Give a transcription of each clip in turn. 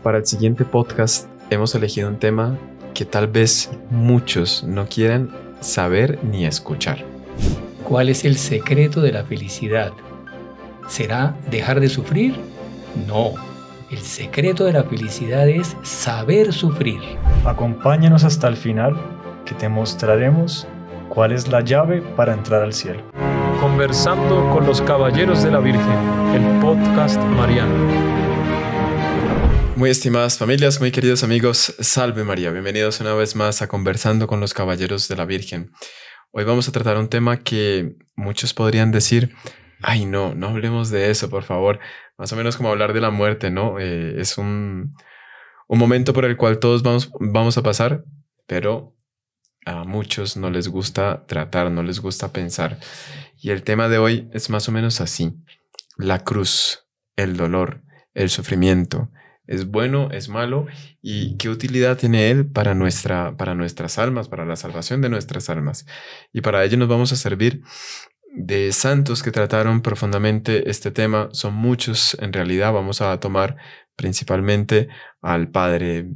Para el siguiente podcast hemos elegido un tema que tal vez muchos no quieran saber ni escuchar. ¿Cuál es el secreto de la felicidad? ¿Será dejar de sufrir? No. El secreto de la felicidad es saber sufrir. Acompáñanos hasta el final, que te mostraremos cuál es la llave para entrar al cielo. Conversando con los Caballeros de la Virgen, el podcast mariano. Muy estimadas familias, muy queridos amigos, salve María, bienvenidos una vez más a Conversando con los Caballeros de la Virgen. Hoy vamos a tratar un tema que muchos podrían decir, ay no hablemos de eso, por favor. Más o menos como hablar de la muerte, ¿no? Es un momento por el cual todos vamos a pasar, pero a muchos no les gusta tratar, no les gusta pensar. Y el tema de hoy es más o menos así. La cruz, el dolor, el sufrimiento. ¿Es bueno? ¿Es malo? ¿Y qué utilidad tiene él para nuestras almas, para la salvación de nuestras almas? Y para ello nos vamos a servir de santos que trataron profundamente este tema. Son muchos en realidad. Vamos a tomar principalmente al Padre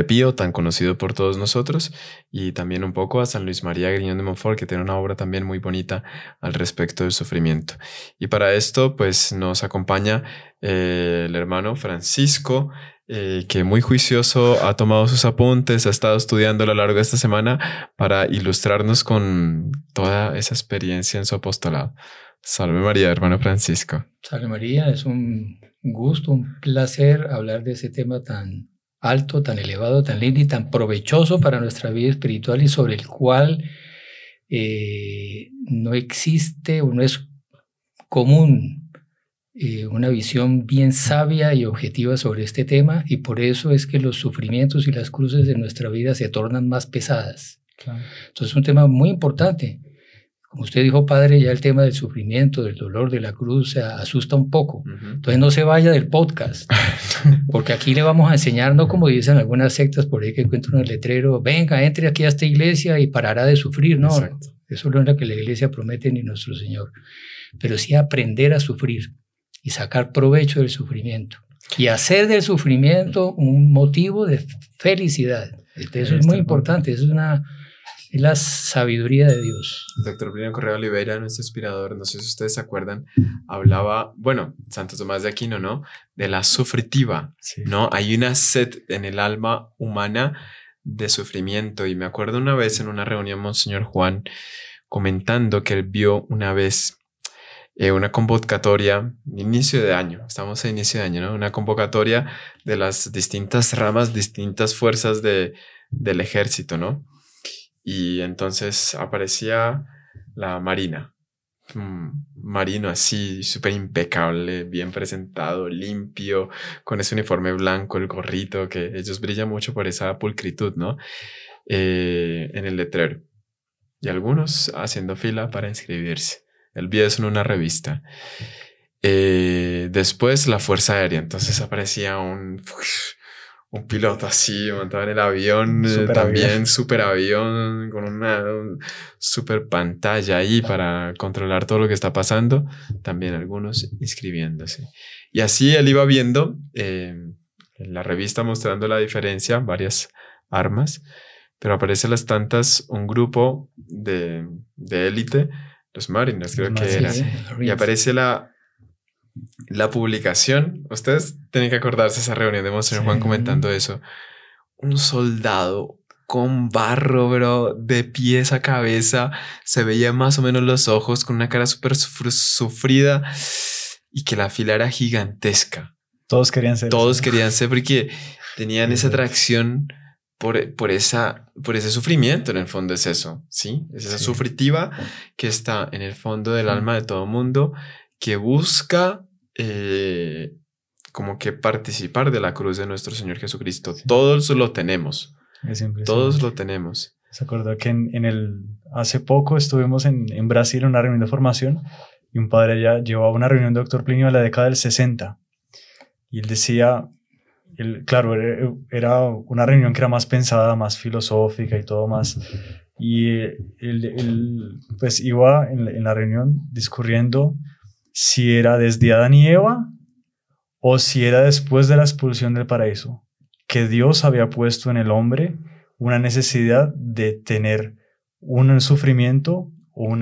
Pío, tan conocido por todos nosotros, y también un poco a San Luis María Griñón de Montfort, que tiene una obra también muy bonita al respecto del sufrimiento. Y para esto pues nos acompaña el hermano Francisco, que muy juicioso ha tomado sus apuntes, ha estado estudiando a lo largo de esta semana para ilustrarnos con toda esa experiencia en su apostolado. Salve María, hermano Francisco. Salve María, es un gusto, un placer hablar de ese tema tan alto, tan elevado, tan lindo y tan provechoso para nuestra vida espiritual, y sobre el cual no existe o no es común una visión bien sabia y objetiva sobre este tema, y por eso es que los sufrimientos y las cruces de nuestra vida se tornan más pesadas. Claro. Entonces es un tema muy importante. Como usted dijo, padre, ya el tema del sufrimiento, del dolor, de la cruz se asusta un poco. Entonces no se vaya del podcast, porque aquí le vamos a enseñar, no como dicen algunas sectas por ahí que encuentran en el letrero, venga, entre aquí a esta iglesia y parará de sufrir. No, exacto. Eso no es lo que la iglesia promete ni nuestro Señor. Pero sí aprender a sufrir y sacar provecho del sufrimiento y hacer del sufrimiento un motivo de felicidad. Eso es muy importante, eso es la sabiduría de Dios. El doctor Plinio Correa Oliveira, nuestro inspirador, no sé si ustedes se acuerdan, hablaba, bueno, Santo Tomás de Aquino, ¿no? De la sufritiva, sí. ¿No? Hay una sed en el alma humana de sufrimiento. Y me acuerdo una vez en una reunión, Monseñor Juan, comentando que él vio una vez una convocatoria, inicio de año, estamos a inicio de año, ¿no? Una convocatoria de las distintas ramas, distintas fuerzas del ejército, ¿no? Y entonces aparecía la Marina, marino así, súper impecable, bien presentado, limpio, con ese uniforme blanco, el gorrito, que ellos brillan mucho por esa pulcritud, ¿no? En el letrero. Y algunos haciendo fila para inscribirse. Él vio eso en una revista. Después la Fuerza Aérea, entonces aparecía un piloto así montado en el avión, también super avión con una super pantalla ahí para controlar todo lo que está pasando, también algunos inscribiéndose. Y así él iba viendo en la revista, mostrando la diferencia, varias armas, pero aparece a las tantas un grupo de élite, los Marines creo que era, y aparece la publicación. Ustedes tienen que acordarse de esa reunión de Monseñor Juan comentando eso. Un soldado con barro, bro, de pies a cabeza, se veía más o menos los ojos, con una cara súper sufrida, y que la fila era gigantesca. Todos querían ser porque tenían esa atracción por ese sufrimiento. En el fondo es eso, ¿sí? Es esa sufritiva que está en el fondo del alma de todo mundo, que busca como que participar de la cruz de nuestro Señor Jesucristo. Sí. Todos lo tenemos. Todos lo tenemos. Se acordó que hace poco estuvimos en Brasil en una reunión de formación, y un padre allá llevaba una reunión de doctor Plinio de la década del 60. Y él decía, claro, era una reunión que era más pensada, más filosófica y todo más. Y él pues iba en la reunión discurriendo si era desde Adán y Eva o si era después de la expulsión del paraíso, que Dios había puesto en el hombre una necesidad de tener un sufrimiento o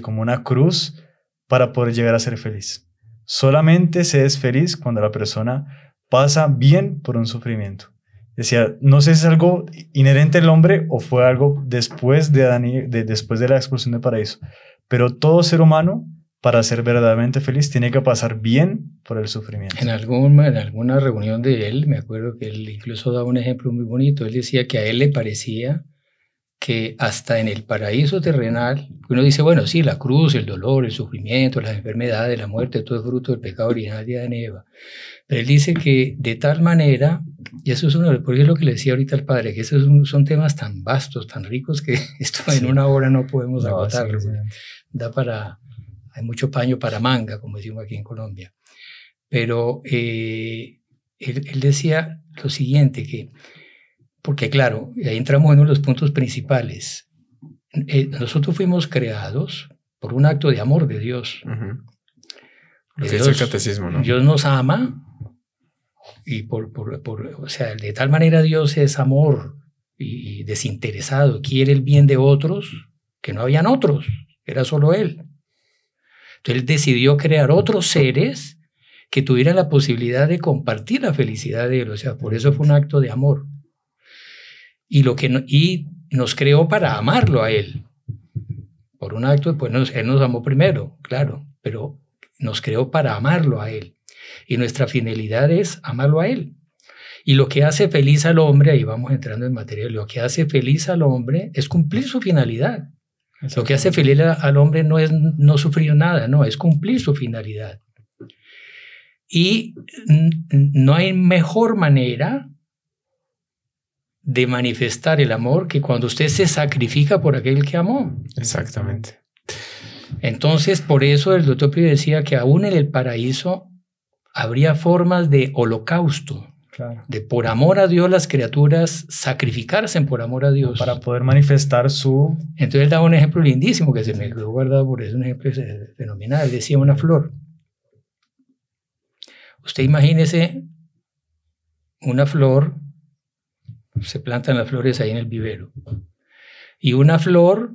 como una cruz para poder llegar a ser feliz. Solamente se es feliz cuando la persona pasa bien por un sufrimiento. Decía, no sé si es algo inherente al hombre o fue algo después de después de la expulsión del paraíso, pero todo ser humano, para ser verdaderamente feliz, tiene que pasar bien por el sufrimiento. En alguna reunión de él, me acuerdo que él incluso daba un ejemplo muy bonito. Él decía que a él le parecía que hasta en el paraíso terrenal, uno dice, bueno, sí, la cruz, el dolor, el sufrimiento, las enfermedades, la muerte, todo es fruto del pecado original de Adán y Eva. Pero él dice que de tal manera, y eso es porque es lo que le decía ahorita al padre, que esos son temas tan vastos, tan ricos, que esto en una hora no podemos agotarlo. Sí. Hay mucho paño para manga, como decimos aquí en Colombia. Pero él decía lo siguiente, porque claro, ahí entramos en uno de los puntos principales. Nosotros fuimos creados por un acto de amor de Dios. Lo que dice el catecismo, ¿no? Dios nos ama y o sea, de tal manera Dios es amor y desinteresado, quiere el bien de otros, que no habían otros, era solo Él. Entonces Él decidió crear otros seres que tuvieran la posibilidad de compartir la felicidad de Él, o sea, por eso fue un acto de amor. Y nos creó para amarlo a Él. Por un acto, pues Él nos amó primero, claro, pero nos creó para amarlo a Él. Y nuestra finalidad es amarlo a Él. Y lo que hace feliz al hombre, ahí vamos entrando en materia, lo que hace feliz al hombre es cumplir su finalidad. Lo que hace feliz al hombre no es no sufrir nada, no, es cumplir su finalidad. Y no hay mejor manera de manifestar el amor que cuando usted se sacrifica por aquel que amó. Exactamente. Entonces, por eso el doctor Pío decía que aún en el paraíso habría formas de holocausto. Claro. De por amor a Dios las criaturas sacrificarse por amor a Dios. Para poder manifestar su... Entonces él daba un ejemplo lindísimo que se me quedó guardado por eso, un ejemplo fenomenal. Decía una flor. Usted imagínese una flor, se plantan las flores ahí en el vivero. Y una flor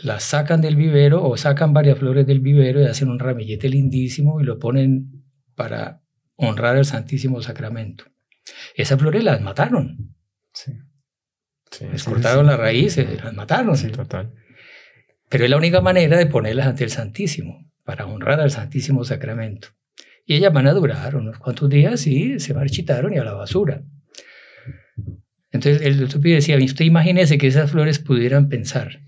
la sacan del vivero o sacan varias flores del vivero y hacen un ramillete lindísimo y lo ponen para honrar al Santísimo Sacramento. Esas flores las mataron. Sí. Les cortaron las raíces, las mataron. Sí, total. Pero es la única manera de ponerlas ante el Santísimo, para honrar al Santísimo Sacramento. Y ellas van a durar unos cuantos días y se marchitaron y a la basura. Entonces el doctor Pío decía, usted imagínese que esas flores pudieran pensar.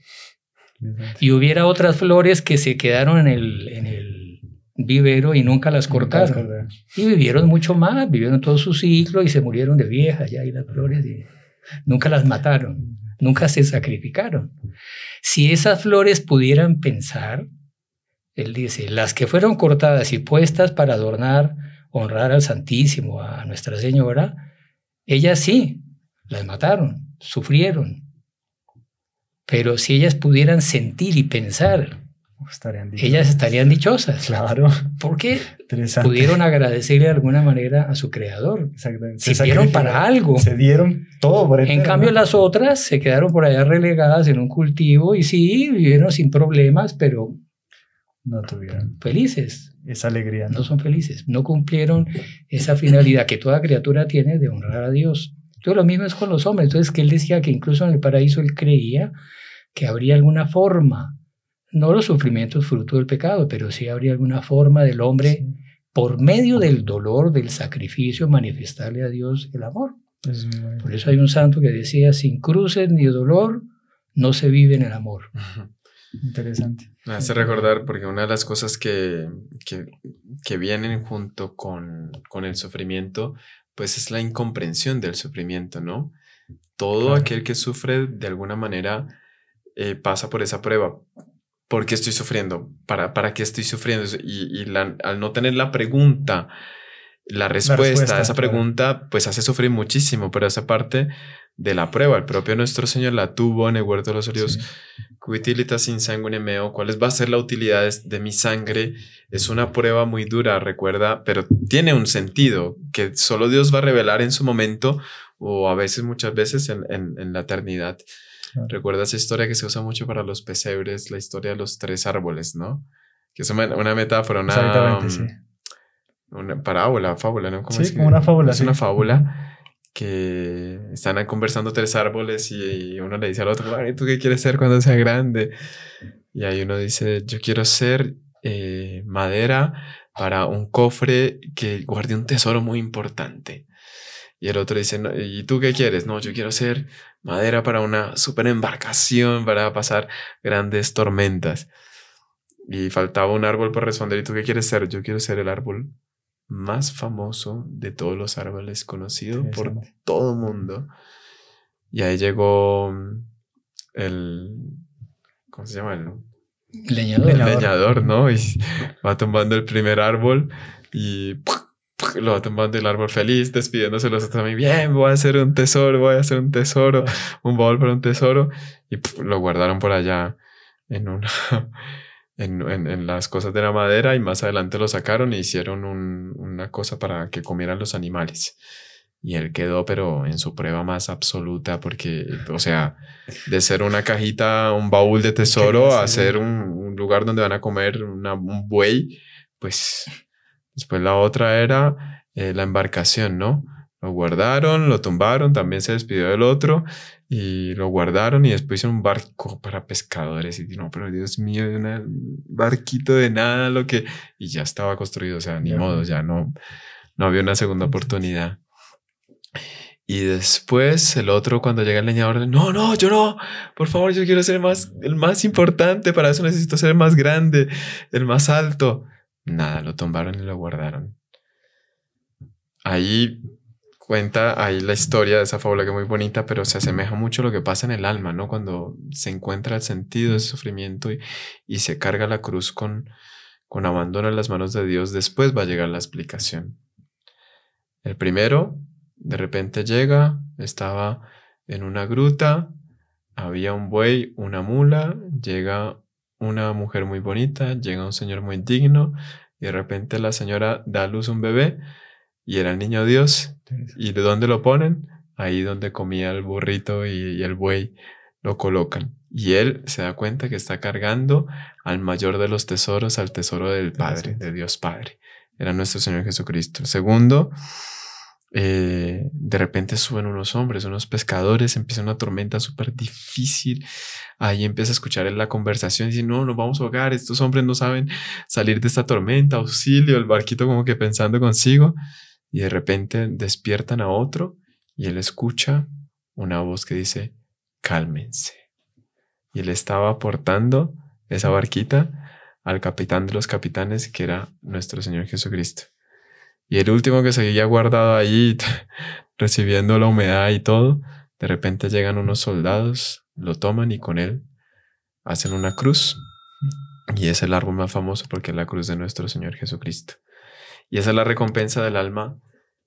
Y hubiera otras flores que se quedaron en el vivero y nunca las cortaron. Y vivieron mucho más, vivieron todo su ciclo y se murieron de viejas ya, y las flores nunca las mataron, nunca se sacrificaron. Si esas flores pudieran pensar, él dice, las que fueron cortadas y puestas para adornar, honrar al Santísimo, a Nuestra Señora, ellas sí, las mataron, sufrieron. Pero si ellas pudieran sentir y pensar, ellas estarían dichosas. Claro. Porque pudieron agradecerle de alguna manera a su creador. Exactamente. Se dieron para algo. Se dieron todo por entero. En cambio, las otras se quedaron por allá relegadas en un cultivo y sí, vivieron sin problemas, pero no tuvieron felices. Esa alegría. No son felices. No cumplieron esa finalidad que toda criatura tiene de honrar a Dios. Entonces, lo mismo es con los hombres. Entonces, que él decía que incluso en el paraíso él creía que habría alguna forma, no los sufrimientos fruto del pecado, pero sí habría alguna forma del hombre, por medio del dolor, del sacrificio, manifestarle a Dios el amor. Por eso hay un santo que decía, sin cruces ni dolor, no se vive en el amor. Interesante. Me hace recordar, porque una de las cosas que vienen junto con el sufrimiento, pues es la incomprensión del sufrimiento, ¿no? Todo aquel que sufre de alguna manera pasa por esa prueba. ¿Por qué estoy sufriendo? ¿Para qué estoy sufriendo? Y al no tener la pregunta, la respuesta a esa pregunta, pues hace sufrir muchísimo. Pero esa parte de la prueba, el propio nuestro Señor la tuvo en el huerto de los olivos Quid utilitas in sanguine meo, ¿cuál va a ser la utilidad de mi sangre? Es una prueba muy dura, recuerda, pero tiene un sentido que solo Dios va a revelar en su momento o a veces, muchas veces en la eternidad. Claro. Recuerda esa historia que se usa mucho para los pesebres, la historia de los 3 árboles, ¿no? Que es una metáfora, Exactamente, sí. Una parábola, fábula, ¿no? Sí, como una fábula. Es sí. una fábula que están conversando 3 árboles y uno le dice al otro, ¿y tú qué quieres ser cuando sea grande? Y ahí uno dice, yo quiero ser madera para un cofre que guarde un tesoro muy importante. Y el otro dice, no, ¿y tú qué quieres? No, yo quiero ser madera para una super embarcación para pasar grandes tormentas. Y faltaba un árbol por responder. ¿Y tú qué quieres ser? Yo quiero ser el árbol más famoso de todos los árboles, conocido por todo el mundo. Y ahí llegó ¿cómo se llama? El leñador, ¿no? Y va tumbando el primer árbol y lo va tumbando el árbol feliz, despidiéndose los otros también. Bien, voy a hacer un tesoro, un baúl para un tesoro. Y lo guardaron por allá en las cosas de la madera y más adelante lo sacaron e hicieron una cosa para que comieran los animales. Y él quedó, pero en su prueba más absoluta, porque, o sea, de ser una cajita, un baúl de tesoro, a ser un lugar donde van a comer un buey, pues después la otra era la embarcación, ¿no? Lo guardaron, lo tumbaron, también se despidió del otro y lo guardaron y después hicieron un barco para pescadores y no, pero Dios mío, un barquito de nada, y ya estaba construido, o sea, ni modo, ya no había una segunda oportunidad. Y después el otro, cuando llega el leñador, no, yo no, por favor, yo quiero ser el más importante, para eso necesito ser el más grande, el más alto. Nada, lo tumbaron y lo guardaron. Ahí cuenta la historia de esa fábula que es muy bonita, pero se asemeja mucho a lo que pasa en el alma, ¿no? Cuando se encuentra el sentido de ese sufrimiento y se carga la cruz con abandono en las manos de Dios, después va a llegar la explicación. El primero, de repente llega, estaba en una gruta, había un buey, una mula, llega una mujer muy bonita, llega un señor muy digno y de repente la señora da a luz un bebé y era el niño Dios. ¿Y de dónde lo ponen? Ahí donde comía el burrito y el buey lo colocan. Y él se da cuenta que está cargando al mayor de los tesoros, al tesoro del Padre, de Dios Padre. Era nuestro Señor Jesucristo. Segundo, de repente suben unos hombres, unos pescadores, empieza una tormenta súper difícil. Ahí empieza a escuchar la conversación y dice, no, nos vamos a ahogar, estos hombres no saben salir de esta tormenta, auxilio, el barquito como que pensando consigo. Y de repente despiertan a otro y él escucha una voz que dice, cálmense. Y él estaba aportando esa barquita al capitán de los capitanes, que era nuestro Señor Jesucristo. Y el último que seguía guardado ahí, recibiendo la humedad y todo, de repente llegan unos soldados, lo toman y con él hacen una cruz. Y es el árbol más famoso porque es la cruz de nuestro Señor Jesucristo. Y esa es la recompensa del alma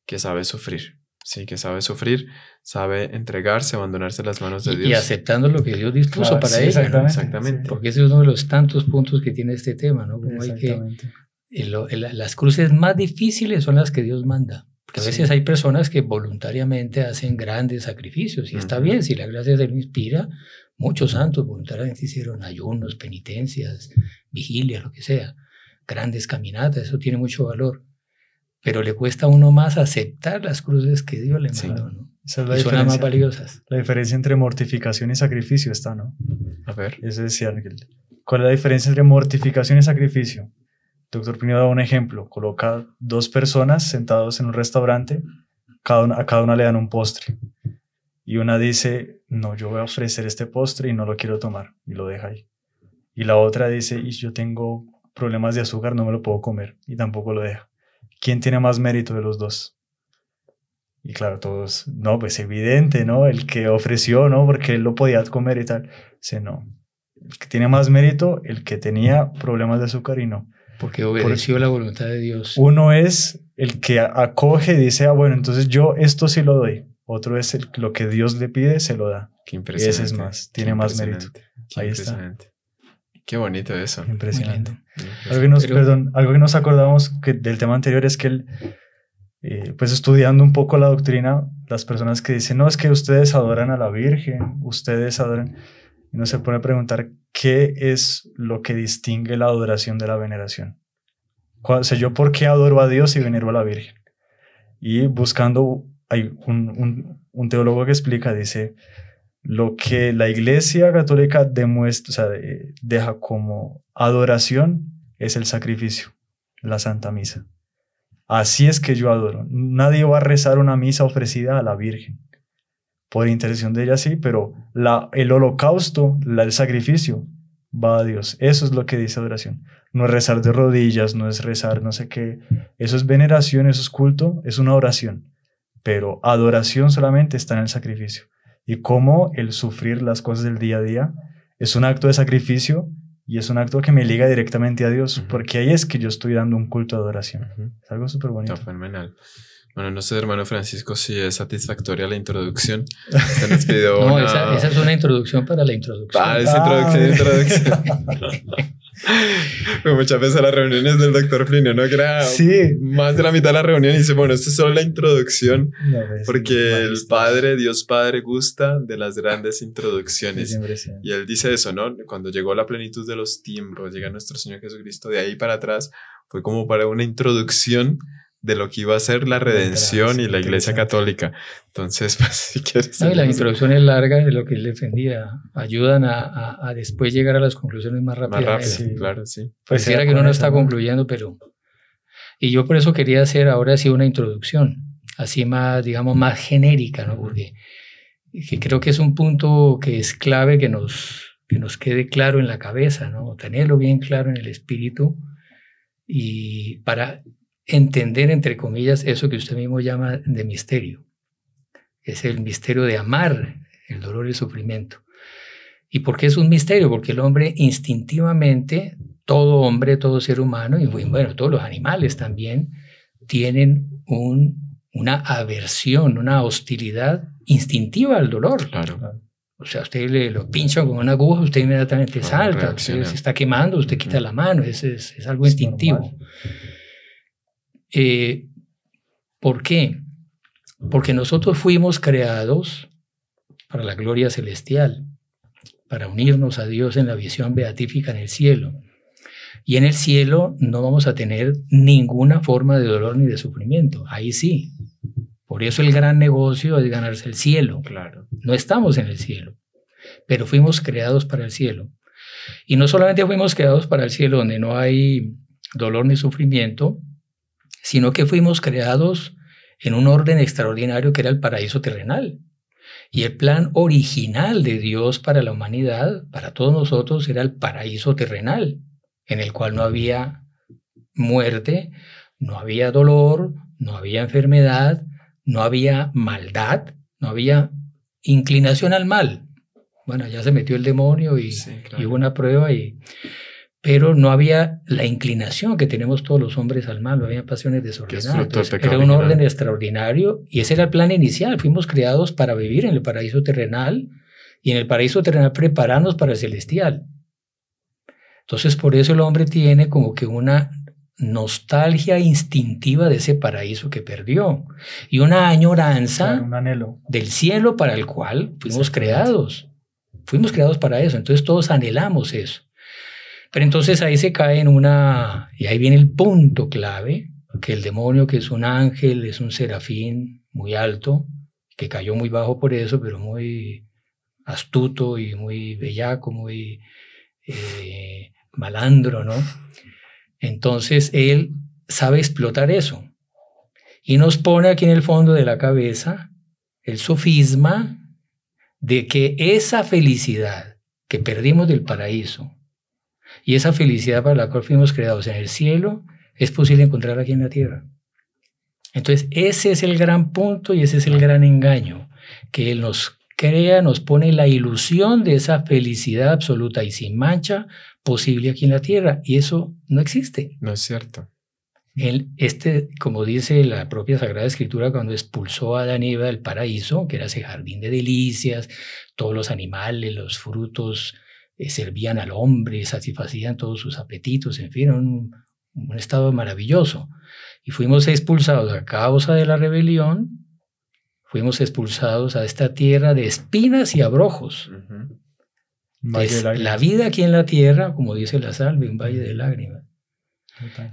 que sabe sufrir. Sí, que sabe sufrir, sabe entregarse, abandonarse en las manos de Dios. Y aceptando lo que Dios dispuso para ella. Exactamente. ¿no? Porque ese es uno de los tantos puntos que tiene este tema, ¿no? Como hay que, las cruces más difíciles son las que Dios manda. Porque a veces hay personas que voluntariamente hacen grandes sacrificios y está bien, si la gracia se lo inspira. Muchos santos voluntariamente hicieron ayunos, penitencias, vigilias, lo que sea, grandes caminatas, eso tiene mucho valor. Pero le cuesta a uno más aceptar las cruces que Dios le mandó, ¿no? Esa es la son las más valiosas. La diferencia entre mortificación y sacrificio está, ¿no? A ver. Eso decía Ángel. ¿Cuál es la diferencia entre mortificación y sacrificio? Doctor Pino da un ejemplo. Coloca 2 personas sentados en un restaurante, a cada una le dan un postre. Y una dice, no, yo voy a ofrecer este postre y no lo quiero tomar. Y lo deja ahí. Y la otra dice, y yo tengo problemas de azúcar, no me lo puedo comer. Y tampoco lo deja. ¿Quién tiene más mérito de los dos? Y claro, todos, no, pues evidente, ¿no? El que ofreció, ¿no? Porque él lo podía comer y tal. Dice, no. El que tiene más mérito, el que tenía problemas de azúcar y no. Porque obedeció la voluntad de Dios. Uno es el que acoge y dice, bueno, entonces yo esto sí lo doy. Otro es lo que Dios le pide, se lo da. Qué impresionante. Ese es más, tiene más mérito. Ahí está. Qué bonito eso. Impresionante. Algo que nos acordamos del tema anterior es que pues estudiando un poco la doctrina, las personas que dicen, no, es que ustedes adoran a la Virgen, ustedes adoran, y uno se pone a preguntar, ¿qué es lo que distingue la adoración de la veneración? O sea, ¿yo por qué adoro a Dios y venero a la Virgen? Y buscando, hay un teólogo que explica, dice, lo que la Iglesia Católica demuestra, o sea, deja como adoración es el sacrificio, la Santa Misa. Así es que yo adoro. Nadie va a rezar una misa ofrecida a la Virgen. Por intercesión de ella sí, pero el holocausto, el sacrificio, va a Dios. Eso es lo que dice adoración. No es rezar de rodillas, no es rezar no sé qué. Eso es veneración, eso es culto, es una oración. Pero adoración solamente está en el sacrificio. Y cómo el sufrir las cosas del día a día es un acto de sacrificio y es un acto que me liga directamente a Dios, porque ahí es que yo estoy dando un culto de adoración. Es algo súper bonito. Está fenomenal. Bueno, no sé, hermano Francisco, si es satisfactoria la introducción. Usted nos pidió no, esa es una introducción para la introducción. Es introducción. Muchas veces las reuniones del doctor Plinio, ¿no? Que era más de la mitad de la reunión y dice, bueno, esto es solo la introducción, porque el Padre, Dios Padre, gusta de las grandes introducciones. Y él dice eso, ¿no? Cuando llegó la plenitud de los tiempos, llega nuestro Señor Jesucristo, de ahí para atrás, fue como para una introducción de lo que iba a ser la redención y la Iglesia Católica. Entonces, pues, si quieres... No, y la introducción es larga de lo que él defendía. Ayudan a después llegar a las conclusiones más rápidamente. Más rápido, sí. Claro, sí. Pues era que uno no está concluyendo, pero... Y yo por eso quería hacer ahora sí una introducción, así más, digamos, más genérica, ¿no? Porque que creo que es un punto que es clave que nos quede claro en la cabeza, ¿no? Tenerlo bien claro en el espíritu y para entender, entre comillas, eso que usted mismo llama de misterio. Es el misterio de amar el dolor y el sufrimiento. ¿Y por qué es un misterio? Porque el hombre instintivamente, todo hombre, todo ser humano, y bueno, todos los animales también, tienen una aversión, una hostilidad instintiva al dolor. Claro. O sea, usted lo pincha con una aguja, usted inmediatamente salta, usted se está quemando, usted quita la mano, es algo instintivo. ¿Por qué? Porque nosotros fuimos creados para la gloria celestial, para unirnos a Dios en la visión beatífica en el cielo. Y en el cielo no vamos a tener ninguna forma de dolor ni de sufrimiento. Ahí sí. Por eso el gran negocio es ganarse el cielo. Claro. No estamos en el cielo, pero fuimos creados para el cielo. Y no solamente fuimos creados para el cielo donde no hay dolor ni sufrimiento, sino que fuimos creados en un orden extraordinario que era el paraíso terrenal. Y el plan original de Dios para la humanidad, para todos nosotros, era el paraíso terrenal, en el cual no había muerte, no había dolor, no había enfermedad, no había maldad, no había inclinación al mal. Bueno, ya se metió el demonio y hubo una prueba pero no había la inclinación que tenemos todos los hombres al mal, no había pasiones desordenadas. Era un orden extraordinario y ese era el plan inicial. Fuimos creados para vivir en el paraíso terrenal y en el paraíso terrenal prepararnos para el celestial. Entonces, por eso el hombre tiene como que una nostalgia instintiva de ese paraíso que perdió y una añoranza un anhelo del cielo para el cual fuimos creados. Fuimos creados para eso, entonces todos anhelamos eso. Pero entonces ahí se cae y ahí viene el punto clave, que el demonio, que es un ángel, es un serafín muy alto, que cayó muy bajo por eso, pero muy astuto y muy bellaco, muy malandro, ¿no? Entonces él sabe explotar eso y nos pone aquí en el fondo de la cabeza el sofisma de que esa felicidad que perdimos del paraíso y esa felicidad para la cual fuimos creados en el cielo es posible encontrar aquí en la tierra. Entonces ese es el gran punto y ese es el gran engaño, que Él nos crea, nos pone la ilusión de esa felicidad absoluta y sin mancha posible aquí en la tierra, y eso no existe. No es cierto. como dice la propia Sagrada Escritura, cuando expulsó a Adán y Eva del paraíso, que era ese jardín de delicias, todos los animales, los frutos servían al hombre, satisfacían todos sus apetitos, en fin, un estado maravilloso. Y fuimos expulsados a causa de la rebelión, fuimos expulsados a esta tierra de espinas y abrojos. Es la vida aquí en la tierra, como dice la salve, un valle de lágrimas.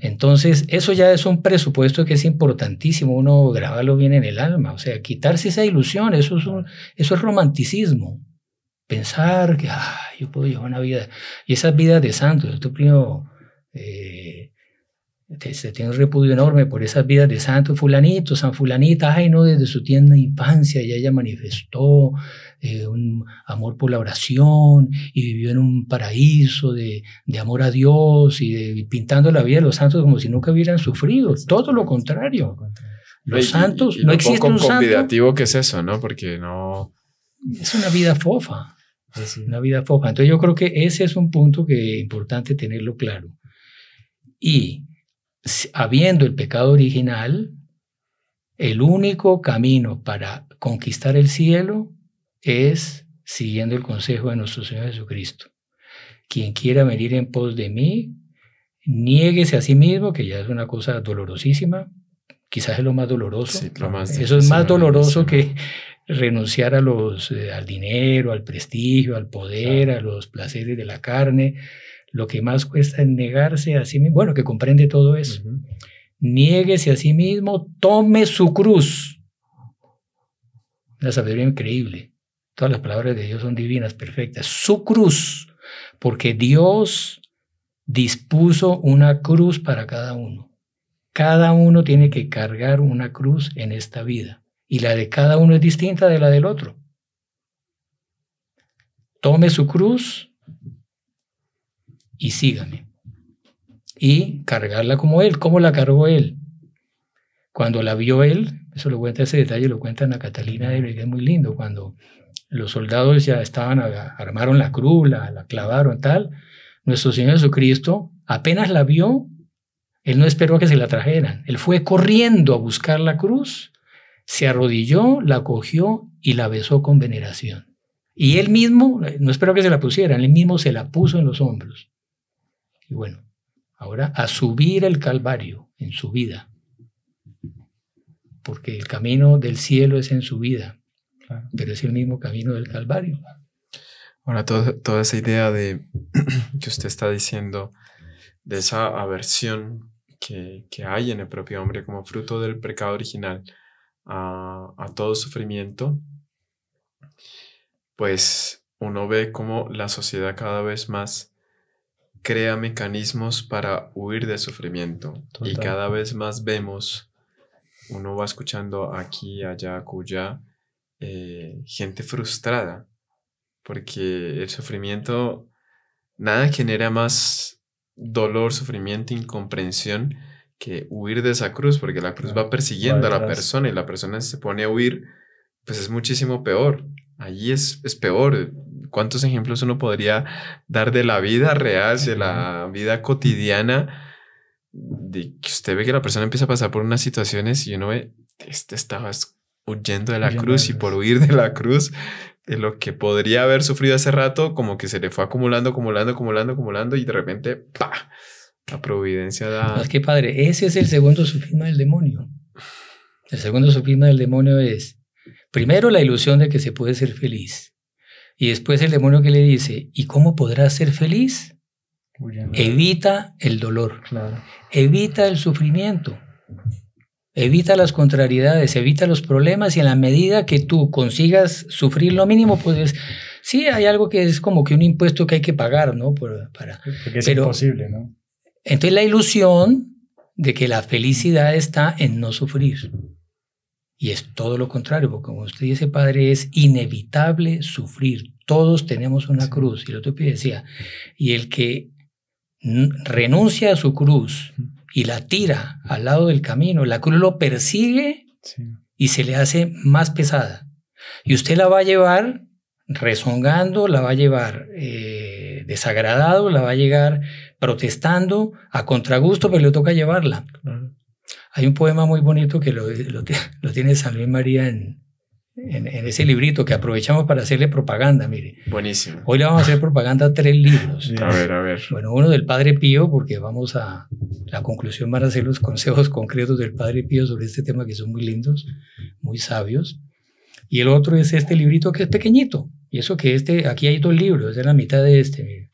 Entonces, eso ya es un presupuesto que es importantísimo, uno grabarlo bien en el alma, o sea, quitarse esa ilusión, eso es romanticismo. Pensar que yo puedo llevar una vida, y esas vidas de santos, tú primero se tiene un repudio enorme por esas vidas de santos, fulanito, san fulanita, no, desde su tierna infancia y ella manifestó un amor por la oración y vivió en un paraíso de amor a Dios y pintando la vida de los santos como si nunca hubieran sufrido, todo lo contrario. Los santos, no existe un santo. Convidativo que es eso, ¿no? Porque no... Es una vida fofa. Una vida fofa. Entonces yo creo que ese es un punto que es importante tenerlo claro. Y habiendo el pecado original, el único camino para conquistar el cielo es siguiendo el consejo de nuestro Señor Jesucristo. Quien quiera venir en pos de mí, niéguese a sí mismo, que ya es una cosa dolorosísima, quizás es lo más doloroso. Sí, eso es más doloroso que renunciar al dinero, al prestigio, al poder, a los placeres de la carne. Lo que más cuesta es negarse a sí mismo, bueno, que comprende todo eso. Niéguese a sí mismo, tome su cruz. Una sabiduría increíble. Todas las palabras de Dios son divinas, perfectas. Su cruz, porque Dios dispuso una cruz para cada uno. Cada uno tiene que cargar una cruz en esta vida. Y la de cada uno es distinta de la del otro. Tome su cruz y sígame. Y cargarla como Él. ¿Cómo la cargó Él? Cuando la vio Él, eso lo cuenta, ese detalle lo cuenta Ana Catalina de Belley, que es muy lindo, cuando los soldados ya armaron la cruz, la clavaron, tal, nuestro Señor Jesucristo apenas la vio, Él no esperó a que se la trajeran. Él fue corriendo a buscar la cruz, se arrodilló, la cogió y la besó con veneración. Y Él mismo, no esperó que se la pusieran, Él mismo se la puso en los hombros. Y bueno, ahora a subir el Calvario en su vida, porque el camino del cielo es en su vida, pero es el mismo camino del Calvario. Ahora, toda esa idea de que usted está diciendo, de esa aversión que hay en el propio hombre como fruto del pecado original a todo sufrimiento, pues uno ve cómo la sociedad cada vez más crea mecanismos para huir del sufrimiento. Total. Y cada vez más vemos, uno va escuchando aquí, allá, acullá, gente frustrada, porque el sufrimiento, nada genera más dolor, sufrimiento, incomprensión que huir de esa cruz, porque la cruz va persiguiendo a la persona y la persona se pone a huir, pues es muchísimo peor. Allí es peor. ¿Cuántos ejemplos uno podría dar de la vida real, de la vida cotidiana, de que usted ve que la persona empieza a pasar por unas situaciones y uno ve, estaba huyendo de la cruz y por huir de la cruz, de lo que podría haber sufrido hace rato, como que se le fue acumulando y de repente, ¡pah!, la providencia da... Es que padre, ese es el segundo sofisma del demonio. El segundo sofisma del demonio es, primero, la ilusión de que se puede ser feliz. Y después el demonio que le dice, ¿y cómo podrás ser feliz? Evita el dolor, evita el sufrimiento, evita las contrariedades, evita los problemas, y en la medida que tú consigas sufrir lo mínimo, pues sí, hay algo que es como que un impuesto que hay que pagar, ¿no? Porque es imposible, ¿no? Entonces la ilusión de que la felicidad está en no sufrir. Y es todo lo contrario, porque como usted dice, padre, es inevitable sufrir. Todos tenemos una cruz. Y lo otro que decía, y el que renuncia a su cruz y la tira al lado del camino, la cruz lo persigue y se le hace más pesada. Y usted la va a llevar rezongando, la va a llevar desagradado, la va a llevar protestando a contragusto, pero le toca llevarla. Hay un poema muy bonito que lo tiene San Luis María en ese librito que aprovechamos para hacerle propaganda, mire. Buenísimo. Hoy le vamos a hacer propaganda a 3 libros. A ver. Bueno, uno del Padre Pío, porque vamos a la conclusión, van a ser los consejos concretos del Padre Pío sobre este tema que son muy lindos, muy sabios. Y el otro es este librito que es pequeñito. Y eso que aquí hay 2 libros, es la mitad de este, mire.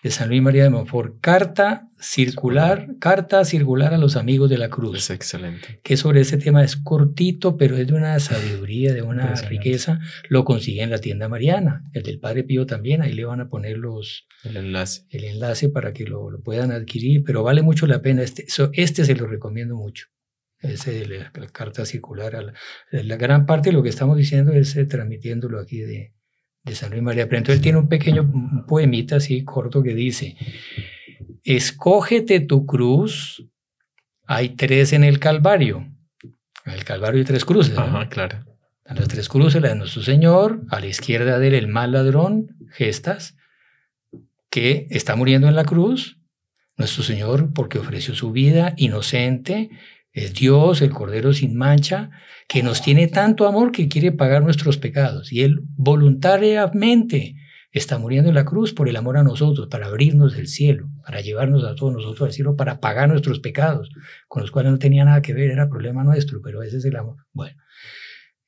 De San Luis María de Montfort, carta circular a los amigos de la cruz. Es excelente. Que sobre ese tema es cortito, pero es de una sabiduría, de una riqueza. Lo consigue en la tienda mariana, el del Padre Pío también, ahí le van a poner el enlace para que lo puedan adquirir, pero vale mucho la pena, este se lo recomiendo mucho. Ese de la carta circular. La gran parte de lo que estamos diciendo es transmitiéndolo aquí de San Luis María. Pero entonces él tiene un pequeño poemita así corto que dice: escógete tu cruz, hay 3 en el Calvario. En el Calvario hay 3 cruces, ¿no? Ajá, claro. Las 3 cruces, la de nuestro Señor, a la izquierda de él el mal ladrón, Gestas, que está muriendo en la cruz, nuestro Señor porque ofreció su vida inocente, es Dios, el Cordero sin mancha, que nos tiene tanto amor que quiere pagar nuestros pecados. Y Él voluntariamente está muriendo en la cruz por el amor a nosotros, para abrirnos el cielo, para llevarnos a todos nosotros al cielo, para pagar nuestros pecados, con los cuales no tenía nada que ver, era problema nuestro, pero ese es el amor. Bueno,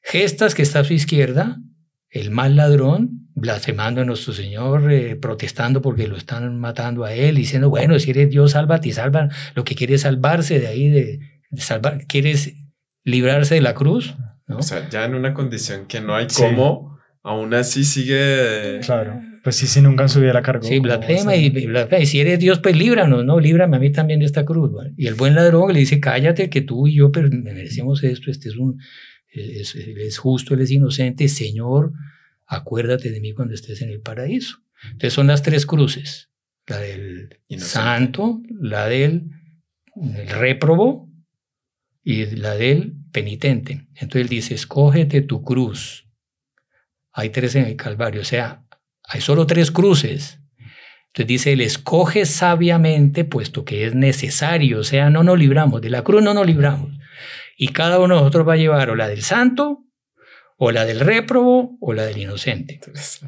Gestas, que está a su izquierda, el mal ladrón, blasfemando a nuestro Señor, protestando porque lo están matando a Él, diciendo, bueno, si eres Dios, sálvate y salva. Lo que quiere es salvarse de ahí, de salvar, quieres librarse de la cruz, ¿no? O sea, ya en una condición que no hay cómo, aún así sigue... Claro, pues sí, nunca han subido la carga. Sí, blasfema y si eres Dios, pues líbranos, ¿no? Líbrame a mí también de esta cruz. Bueno, y el buen ladrón le dice, cállate, que tú y yo merecemos esto, él es justo, él es inocente, Señor, acuérdate de mí cuando estés en el paraíso. Entonces son las 3 cruces, la del santo, la del réprobo y la del penitente. Entonces él dice, escógete tu cruz. Hay 3 en el Calvario, o sea, hay solo 3 cruces. Entonces dice, él escoge sabiamente, puesto que es necesario, o sea, no nos libramos, de la cruz no nos libramos. Y cada uno de nosotros va a llevar o la del santo, o la del réprobo, o la del inocente.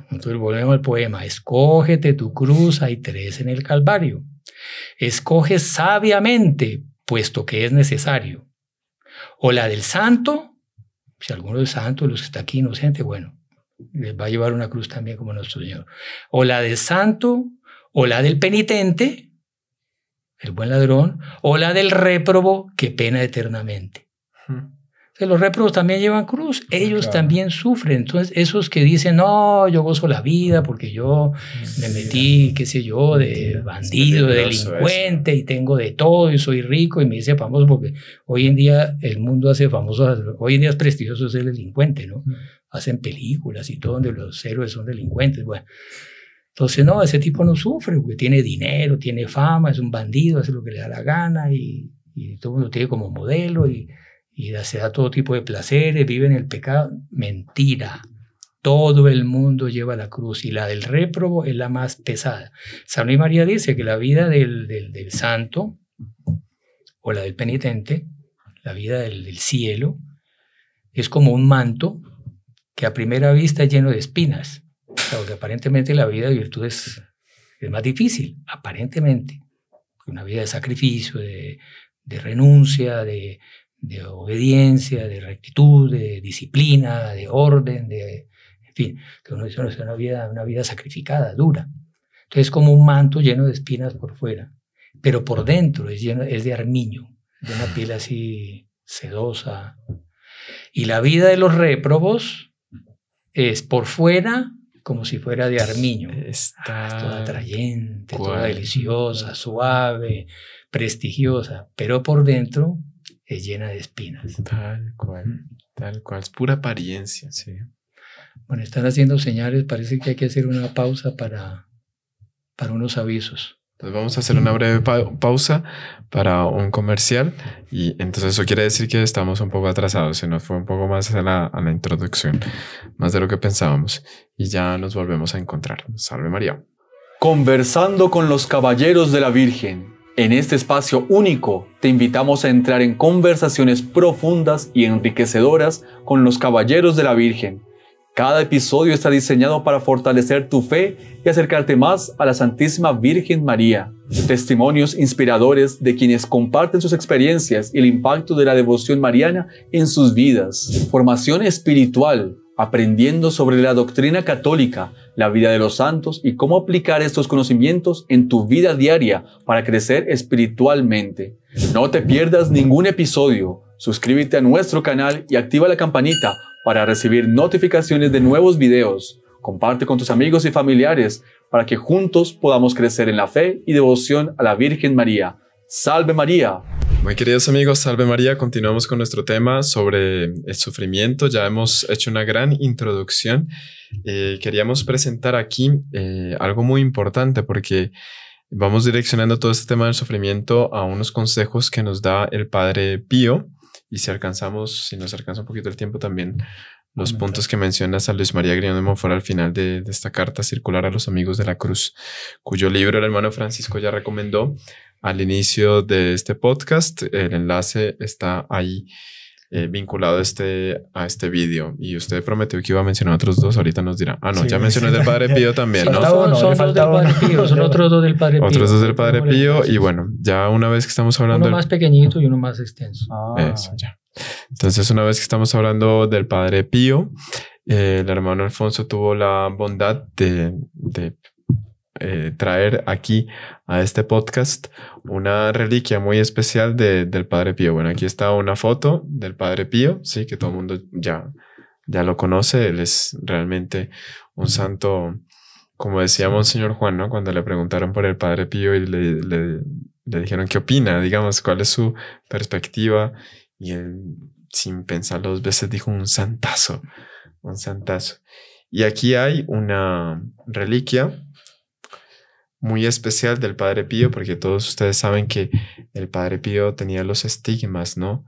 Entonces volvemos al poema, escógete tu cruz, hay 3 en el Calvario. Escoge sabiamente, puesto que es necesario. O la del santo, si alguno es santo, los que está aquí inocente, bueno, les va a llevar una cruz también como nuestro Señor. O la del santo, o la del penitente, el buen ladrón, o la del réprobo, que pena eternamente. Entonces, los réprobos también llevan cruz, ellos también sufren. Entonces, esos que dicen, no, yo gozo la vida porque yo me metí, qué sé yo, de bandido, de delincuente, y tengo de todo, y soy rico, y me hice famoso, porque hoy en día el mundo hace famoso, hoy en día es prestigioso ser delincuente, ¿no? Hacen películas y todo donde los héroes son delincuentes. Bueno, entonces, no, ese tipo no sufre, porque tiene dinero, tiene fama, es un bandido, hace lo que le da la gana, y todo el mundo tiene como modelo, y se da todo tipo de placeres, vive en el pecado. Mentira. Todo el mundo lleva la cruz, y la del réprobo es la más pesada. San Luis María dice que la vida del santo, o la del penitente, la vida del cielo, es como un manto que a primera vista es lleno de espinas. O sea, porque aparentemente la vida de virtud es más difícil, aparentemente. Una vida de sacrificio, de renuncia, de obediencia, de rectitud, de disciplina, de orden, en fin, que uno dice, es una vida sacrificada, dura. Entonces es como un manto lleno de espinas por fuera, pero por dentro es de armiño, de una piel así sedosa. Y la vida de los réprobos es por fuera como si fuera de armiño. Es toda atrayente, toda deliciosa, suave, prestigiosa, pero por dentro es llena de espinas. Tal cual, es pura apariencia. Sí. Bueno, están haciendo señales, parece que hay que hacer una pausa para unos avisos. Entonces vamos a hacer una breve pausa para un comercial, y entonces eso quiere decir que estamos un poco atrasados, se nos fue un poco más a la introducción, más de lo que pensábamos, y ya nos volvemos a encontrar. Salve María. Conversando con los caballeros de la Virgen, En este espacio único te invitamos a entrar en conversaciones profundas y enriquecedoras con los caballeros de la Virgen. Cada episodio está diseñado para fortalecer tu fe y acercarte más a la Santísima Virgen María. Testimonios inspiradores de quienes comparten sus experiencias y el impacto de la devoción mariana en sus vidas. Formación espiritual, aprendiendo sobre la doctrina católica, la vida de los santos y cómo aplicar estos conocimientos en tu vida diaria para crecer espiritualmente. No te pierdas ningún episodio. Suscríbete a nuestro canal y activa la campanita para recibir notificaciones de nuevos videos. Comparte con tus amigos y familiares para que juntos podamos crecer en la fe y devoción a la Virgen María. ¡Salve María! Muy queridos amigos, Salve María. Continuamos con nuestro tema sobre el sufrimiento. Ya hemos hecho una gran introducción. Queríamos presentar aquí algo muy importante porque vamos direccionando todo este tema del sufrimiento a unos consejos que nos da el Padre Pío. Y si nos alcanza un poquito el tiempo también, los puntos que menciona San Luis María Griñón de Montfort al final de esta carta circular a los amigos de la cruz, cuyo libro el hermano Francisco ya recomendó al inicio de este podcast. El enlace está ahí vinculado a este vídeo. Y usted prometió que iba a mencionar otros dos, ahorita nos dirá. Ah, no, sí, ya mencionó el del Padre Pío también, ¿no? Son dos del Padre Pío, son otros dos del Padre Pío. Otros dos del Padre Pío, y bueno, ya una vez que estamos hablando... Uno más pequeñito y uno más extenso. Eso, ya. Entonces, una vez que estamos hablando del Padre Pío, el hermano Alfonso tuvo la bondad de traer aquí a este podcast una reliquia muy especial del Padre Pío. Bueno, aquí está una foto del Padre Pío, sí, que todo el mundo ya lo conoce. Él es realmente un santo, como decía Monseñor Juan, ¿no? Cuando le preguntaron por el Padre Pío y le dijeron qué opina, digamos, cuál es su perspectiva, y él, sin pensar dos veces, dijo un santazo. Y aquí hay una reliquia muy especial del Padre Pío, porque todos ustedes saben que el Padre Pío tenía los estigmas, ¿no?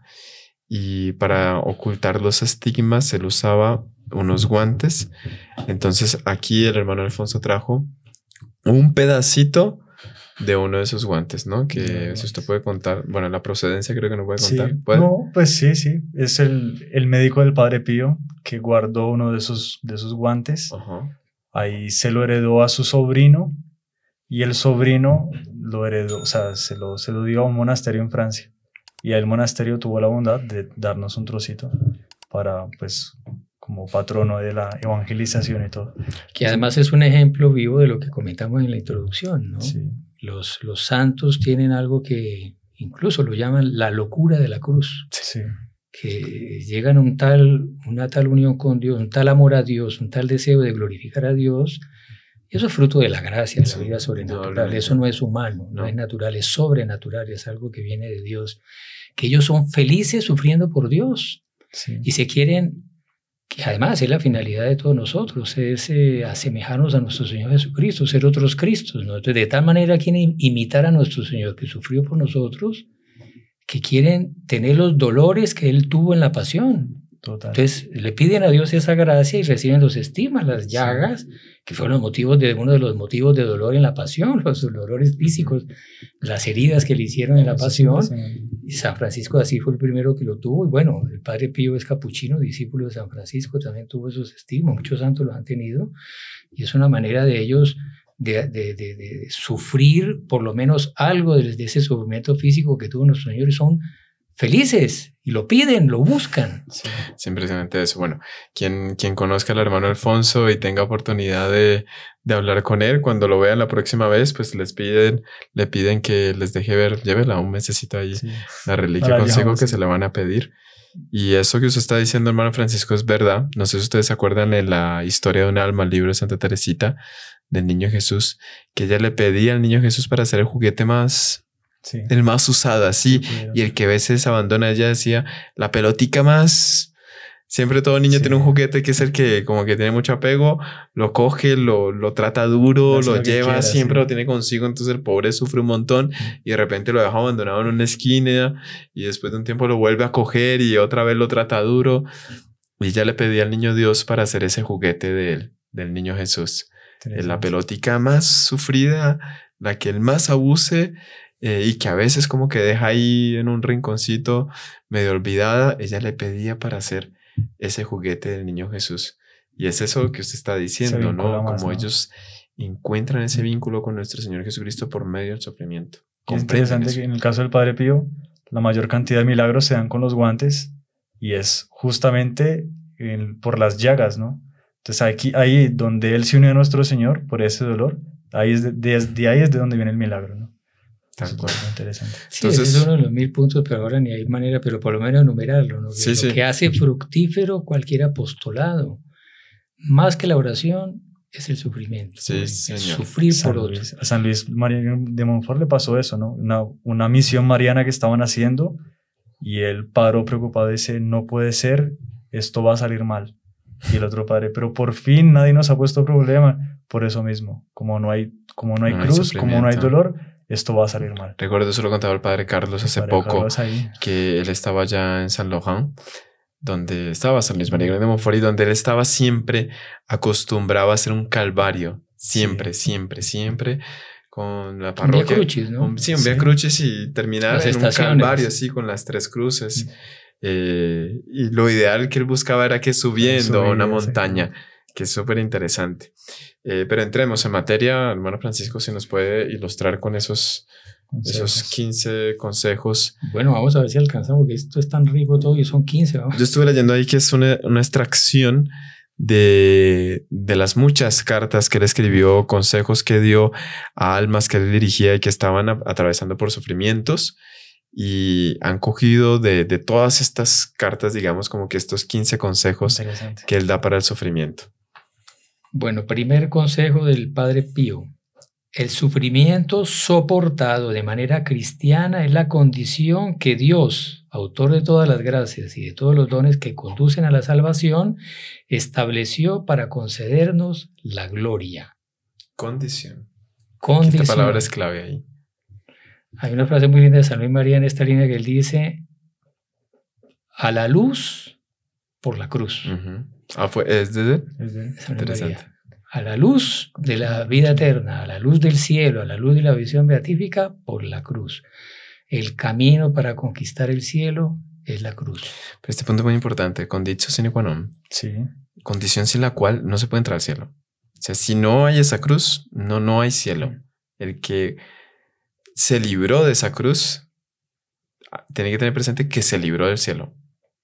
Y para ocultar los estigmas él usaba unos guantes. Entonces aquí el hermano Alfonso trajo un pedacito de uno de esos guantes, ¿no? Que si usted puede contar, bueno, la procedencia creo que no puede contar. Sí. ¿Puede? No, pues sí. Es el médico del Padre Pío que guardó uno de esos guantes. Ajá. Ahí se lo heredó a su sobrino. Y el sobrino lo heredó, o sea, se lo dio a un monasterio en Francia. Y el monasterio tuvo la bondad de darnos un trocito para, pues, como patrono de la evangelización y todo. Que además es un ejemplo vivo de lo que comentamos en la introducción, ¿no? Sí. Los santos tienen algo que incluso lo llaman la locura de la cruz. Sí. Que llegan a una tal unión con Dios, un tal amor a Dios, un tal deseo de glorificar a Dios. Eso es fruto de la gracia, de la vida sobrenatural. Eso no es humano, no es natural, es sobrenatural, es algo que viene de Dios. Que ellos son felices sufriendo por Dios. Sí. Y se quieren, que además es la finalidad de todos nosotros, es asemejarnos a nuestro Señor Jesucristo, ser otros Cristos, ¿no? Entonces, de tal manera quieren imitar a nuestro Señor que sufrió por nosotros, que quieren tener los dolores que Él tuvo en la pasión. Total. Entonces le piden a Dios esa gracia y reciben los estigmas, las llagas, que fueron uno de los motivos de dolor en la pasión, los dolores físicos, las heridas que le hicieron en la pasión. Y San Francisco de Asís fue el primero que lo tuvo. Y bueno, el Padre Pío es capuchino, discípulo de San Francisco, también tuvo esos estigmas. Muchos santos los han tenido. Y es una manera de ellos de sufrir por lo menos algo de ese sufrimiento físico que tuvo nuestro Señor, y son felices y lo piden, lo buscan. Sí, es impresionante eso. Bueno, quien conozca al hermano Alfonso y tenga oportunidad de hablar con él, cuando lo vean la próxima vez, pues le piden que les deje ver, llévela un mesecito ahí, sí, la reliquia consigo que se le van a pedir. Y eso que usted está diciendo, hermano Francisco, es verdad. No sé si ustedes se acuerdan de la historia de un alma, el libro de Santa Teresita, del Niño Jesús, que ella le pedía al Niño Jesús para hacer el juguete más... Sí. El más usado, así, y el que a veces abandona. Ella decía, la pelotica más... Siempre todo niño tiene un juguete que es el que como que tiene mucho apego, lo coge, lo trata duro, lo lleva, quiera, siempre lo tiene consigo. Entonces el pobre sufre un montón y de repente lo deja abandonado en una esquina y después de un tiempo lo vuelve a coger y otra vez lo trata duro. Y ella le pedía al niño Dios para hacer ese juguete del Niño Jesús. La pelotica más sufrida, la que él más abuse, y que a veces como que deja ahí en un rinconcito medio olvidada, ella le pedía para hacer ese juguete del niño Jesús. Y es eso que usted está diciendo, ¿no? Como ellos encuentran ese vínculo con nuestro Señor Jesucristo por medio del sufrimiento. Es interesante que en el caso del Padre Pío, la mayor cantidad de milagros se dan con los guantes y es justamente por las llagas, ¿no? Entonces ahí donde él se unió a nuestro Señor por ese dolor, desde ahí es de donde viene el milagro, ¿no? Tal cual. Es interesante. Sí, entonces, ese es uno de los 1000 puntos, pero ahora ni hay manera, pero por lo menos enumerarlo, ¿no? Sí, lo que hace fructífero cualquier apostolado, más que la oración, es el sufrimiento. Sí, señor. Sufrir por otros. A San Luis María de Montfort le pasó eso, ¿no? Una misión mariana que estaban haciendo y el padre preocupado dice, no puede ser, esto va a salir mal. Y el otro padre, pero por fin nadie nos ha puesto problema. Por eso mismo, como no hay cruz, como no hay dolor, esto va a salir mal. Recuerdo, eso lo contaba el padre Carlos hace poco, que él estaba ya en San Laurent, donde estaba San Luis María de Montfort, y donde él estaba siempre acostumbrado a hacer un calvario, siempre, con la parroquia. Un Vía Crucis, ¿no? Un Vía Crucis y terminar en un calvario así con las 3 cruces. Y lo ideal que él buscaba era que subiendo una montaña, que es súper interesante. Pero entremos en materia, hermano Francisco, si nos puede ilustrar con esos 15 consejos. Bueno, vamos a ver si alcanzamos, porque esto es tan rico todo y son 15. ¿no? Yo estuve leyendo ahí que es una extracción de las muchas cartas que él escribió, consejos que dio a almas que él dirigía y que estaban atravesando por sufrimientos, y han cogido de todas estas cartas, digamos, como que estos 15 consejos que él da para el sufrimiento. Bueno, primer consejo del Padre Pío. El sufrimiento soportado de manera cristiana es la condición que Dios, autor de todas las gracias y de todos los dones que conducen a la salvación, estableció para concedernos la gloria. Condición. Condición. Esta palabra es clave ahí. Hay una frase muy linda de San Luis María en esta línea que él dice: a la luz por la cruz. ¿Es de interesante. A la luz de la vida eterna, a la luz del cielo, a la luz de la visión beatífica, por la cruz. El camino para conquistar el cielo es la cruz. Pero este punto es muy importante, conditio sine qua non. Sí. Condición sin la cual no se puede entrar al cielo. O sea, si no hay esa cruz, no hay cielo. El que se libró de esa cruz tiene que tener presente que se libró del cielo,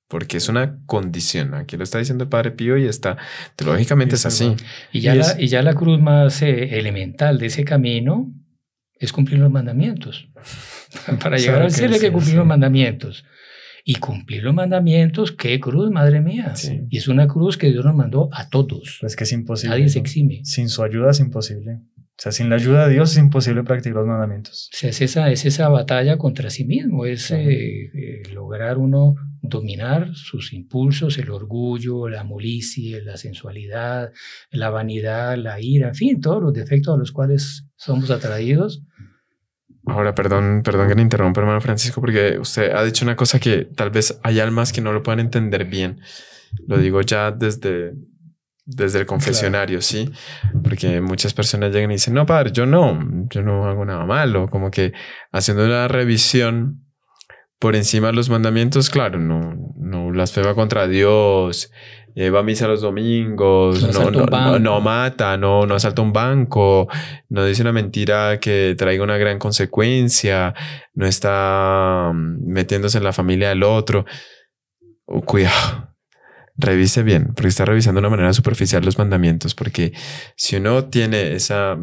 porque es una condición. Aquí lo está diciendo el Padre Pío y está teológicamente es así. Y ya la cruz más elemental de ese camino es cumplir los mandamientos. Para llegar al cielo hay que cumplir los mandamientos. Y cumplir los mandamientos, qué cruz, madre mía. Sí. Y es una cruz que Dios nos mandó a todos. Es que es imposible. Nadie se exime. Sin su ayuda es imposible. O sea, sin la ayuda de Dios es imposible practicar los mandamientos. O sea, es esa batalla contra sí mismo, es lograr uno dominar sus impulsos, el orgullo, la molicie, la sensualidad, la vanidad, la ira, en fin, todos los defectos a los cuales somos atraídos. Ahora, perdón que le interrumpa, hermano Francisco, porque usted ha dicho una cosa que tal vez hay almas que no lo puedan entender bien. Lo digo ya desde el confesionario, ¿sí? Porque muchas personas llegan y dicen, no, padre, yo no hago nada malo. Como que haciendo una revisión por encima de los mandamientos, claro, no blasfema contra Dios, va a misa los domingos, no mata, no asalta un banco, no dice una mentira que traiga una gran consecuencia, no está metiéndose en la familia del otro. Cuidado. Revise bien, porque está revisando de una manera superficial los mandamientos, porque si uno tiene esa,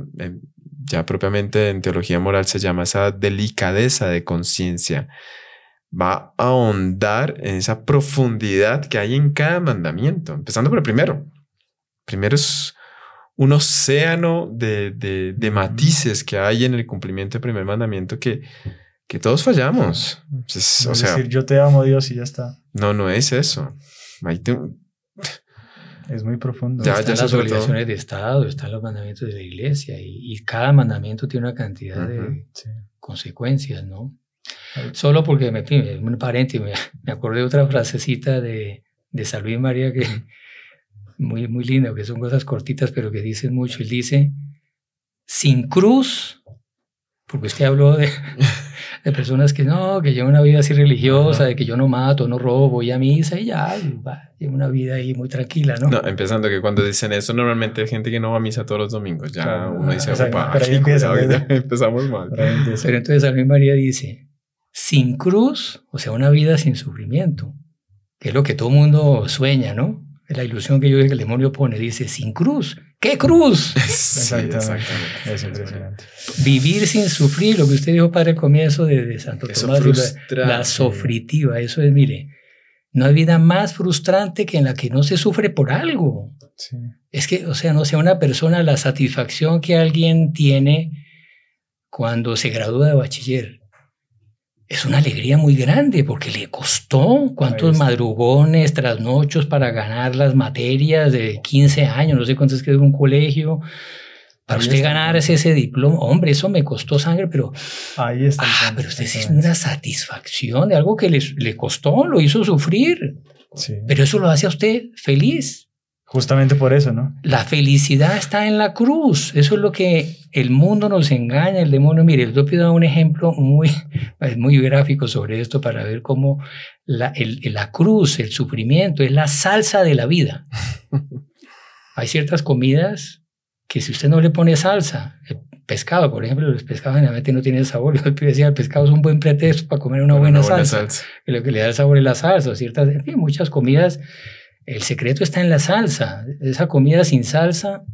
ya propiamente en teología moral se llama esa delicadeza de conciencia, va a ahondar en esa profundidad que hay en cada mandamiento, empezando por el primero. Primero es un océano de matices que hay en el cumplimiento del primer mandamiento que todos fallamos. Es decir, yo te amo, Dios, y ya está. No es eso. Es muy profundo. Están las obligaciones de Estado, están los mandamientos de la Iglesia y cada mandamiento tiene una cantidad de consecuencias, ¿no? Solo porque, un paréntesis, me acordé de otra frasecita de San Luis María que muy, muy linda, que son cosas cortitas pero que dicen mucho. Él dice, sin cruz, porque usted habló de personas que no, que llevan una vida así religiosa, de que yo no mato, no robo, voy a misa y ya, llevo una vida ahí muy tranquila, ¿no? No, empezando que cuando dicen eso, normalmente hay gente que no va a misa todos los domingos. Ya Claro, uno dice, exacto, opa, pero ahí empieza, ya empezamos mal. Por ahí empieza. Pero entonces San Luis María dice, sin cruz, o sea, una vida sin sufrimiento, que es lo que todo mundo sueña, ¿no? Es la ilusión que yo digo que el demonio pone, dice, sin cruz. ¿Qué cruz? Sí, exactamente. Es impresionante. Vivir sin sufrir, lo que usted dijo para el comienzo de Santo Eso Tomás, frustra. la sofritiva, eso es, mire, no hay vida más frustrante que en la que no se sufre por algo. Sí. Es que, o sea, no sé, una persona, la satisfacción que alguien tiene cuando se gradúa de bachiller, es una alegría muy grande porque le costó cuántos madrugones, trasnochos para ganar las materias de 15 años, no sé cuántos que es un colegio. Para usted ganarse ese diploma, hombre, eso me costó sangre, pero... Ahí está. Pero usted sí es una satisfacción de algo que le costó, lo hizo sufrir. Sí. Pero eso lo hace a usted feliz. Justamente por eso, ¿no? La felicidad está en la cruz. Eso es lo que el mundo nos engaña, el demonio. Mire, les pido un ejemplo muy gráfico sobre esto para ver cómo la cruz, el sufrimiento, es la salsa de la vida. Hay ciertas comidas que si usted no le pone salsa, el pescado, por ejemplo, los pescados generalmente no tienen sabor. Yo decía, el pescado es un buen pretexto para comer una buena salsa. Que lo que le da el sabor es la salsa. Ciertas, en fin, muchas comidas. El secreto está en la salsa. Esa comida sin salsa,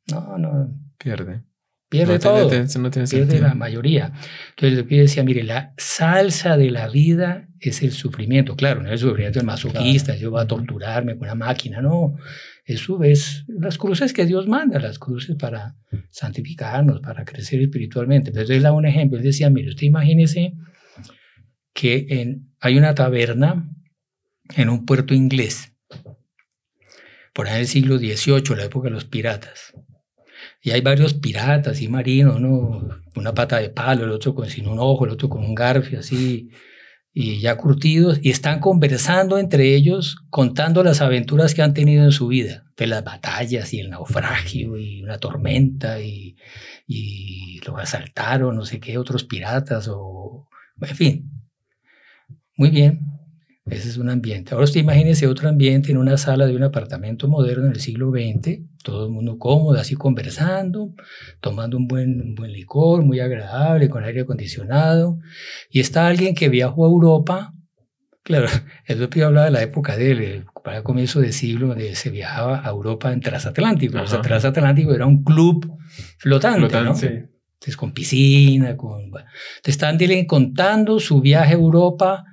no. Pierde todo. No tiene pierde sentido. la mayoría. Entonces, lo que yo decía, mire, la salsa de la vida es el sufrimiento. Claro, no es el sufrimiento del masoquista, yo voy a torturarme con una máquina, no. Eso es las cruces que Dios manda, las cruces para santificarnos, para crecer espiritualmente. Entonces, él da un ejemplo. Él decía, mire, usted imagínese que hay una taberna en un puerto inglés, por ahí en el siglo XVIII, la época de los piratas. Y hay varios piratas y marinos, uno con una pata de palo, el otro sin un ojo, el otro con un garfio así, y ya curtidos, y están conversando entre ellos, contando las aventuras que han tenido en su vida, de las batallas y el naufragio y una tormenta y los asaltaron, no sé qué, otros piratas, en fin. Muy bien. Ese es un ambiente. Ahora usted imagínese otro ambiente en una sala de un apartamento moderno en el siglo XX, todo el mundo cómodo, así conversando, tomando un buen licor, muy agradable, con aire acondicionado, y está alguien que viajó a Europa. Claro, el otro hablaba de la época de él, para el comienzo del siglo, donde se viajaba a Europa en transatlántico. O sea, transatlántico era un club flotante, ¿no? Sí. Entonces, con piscina, te están contando su viaje a Europa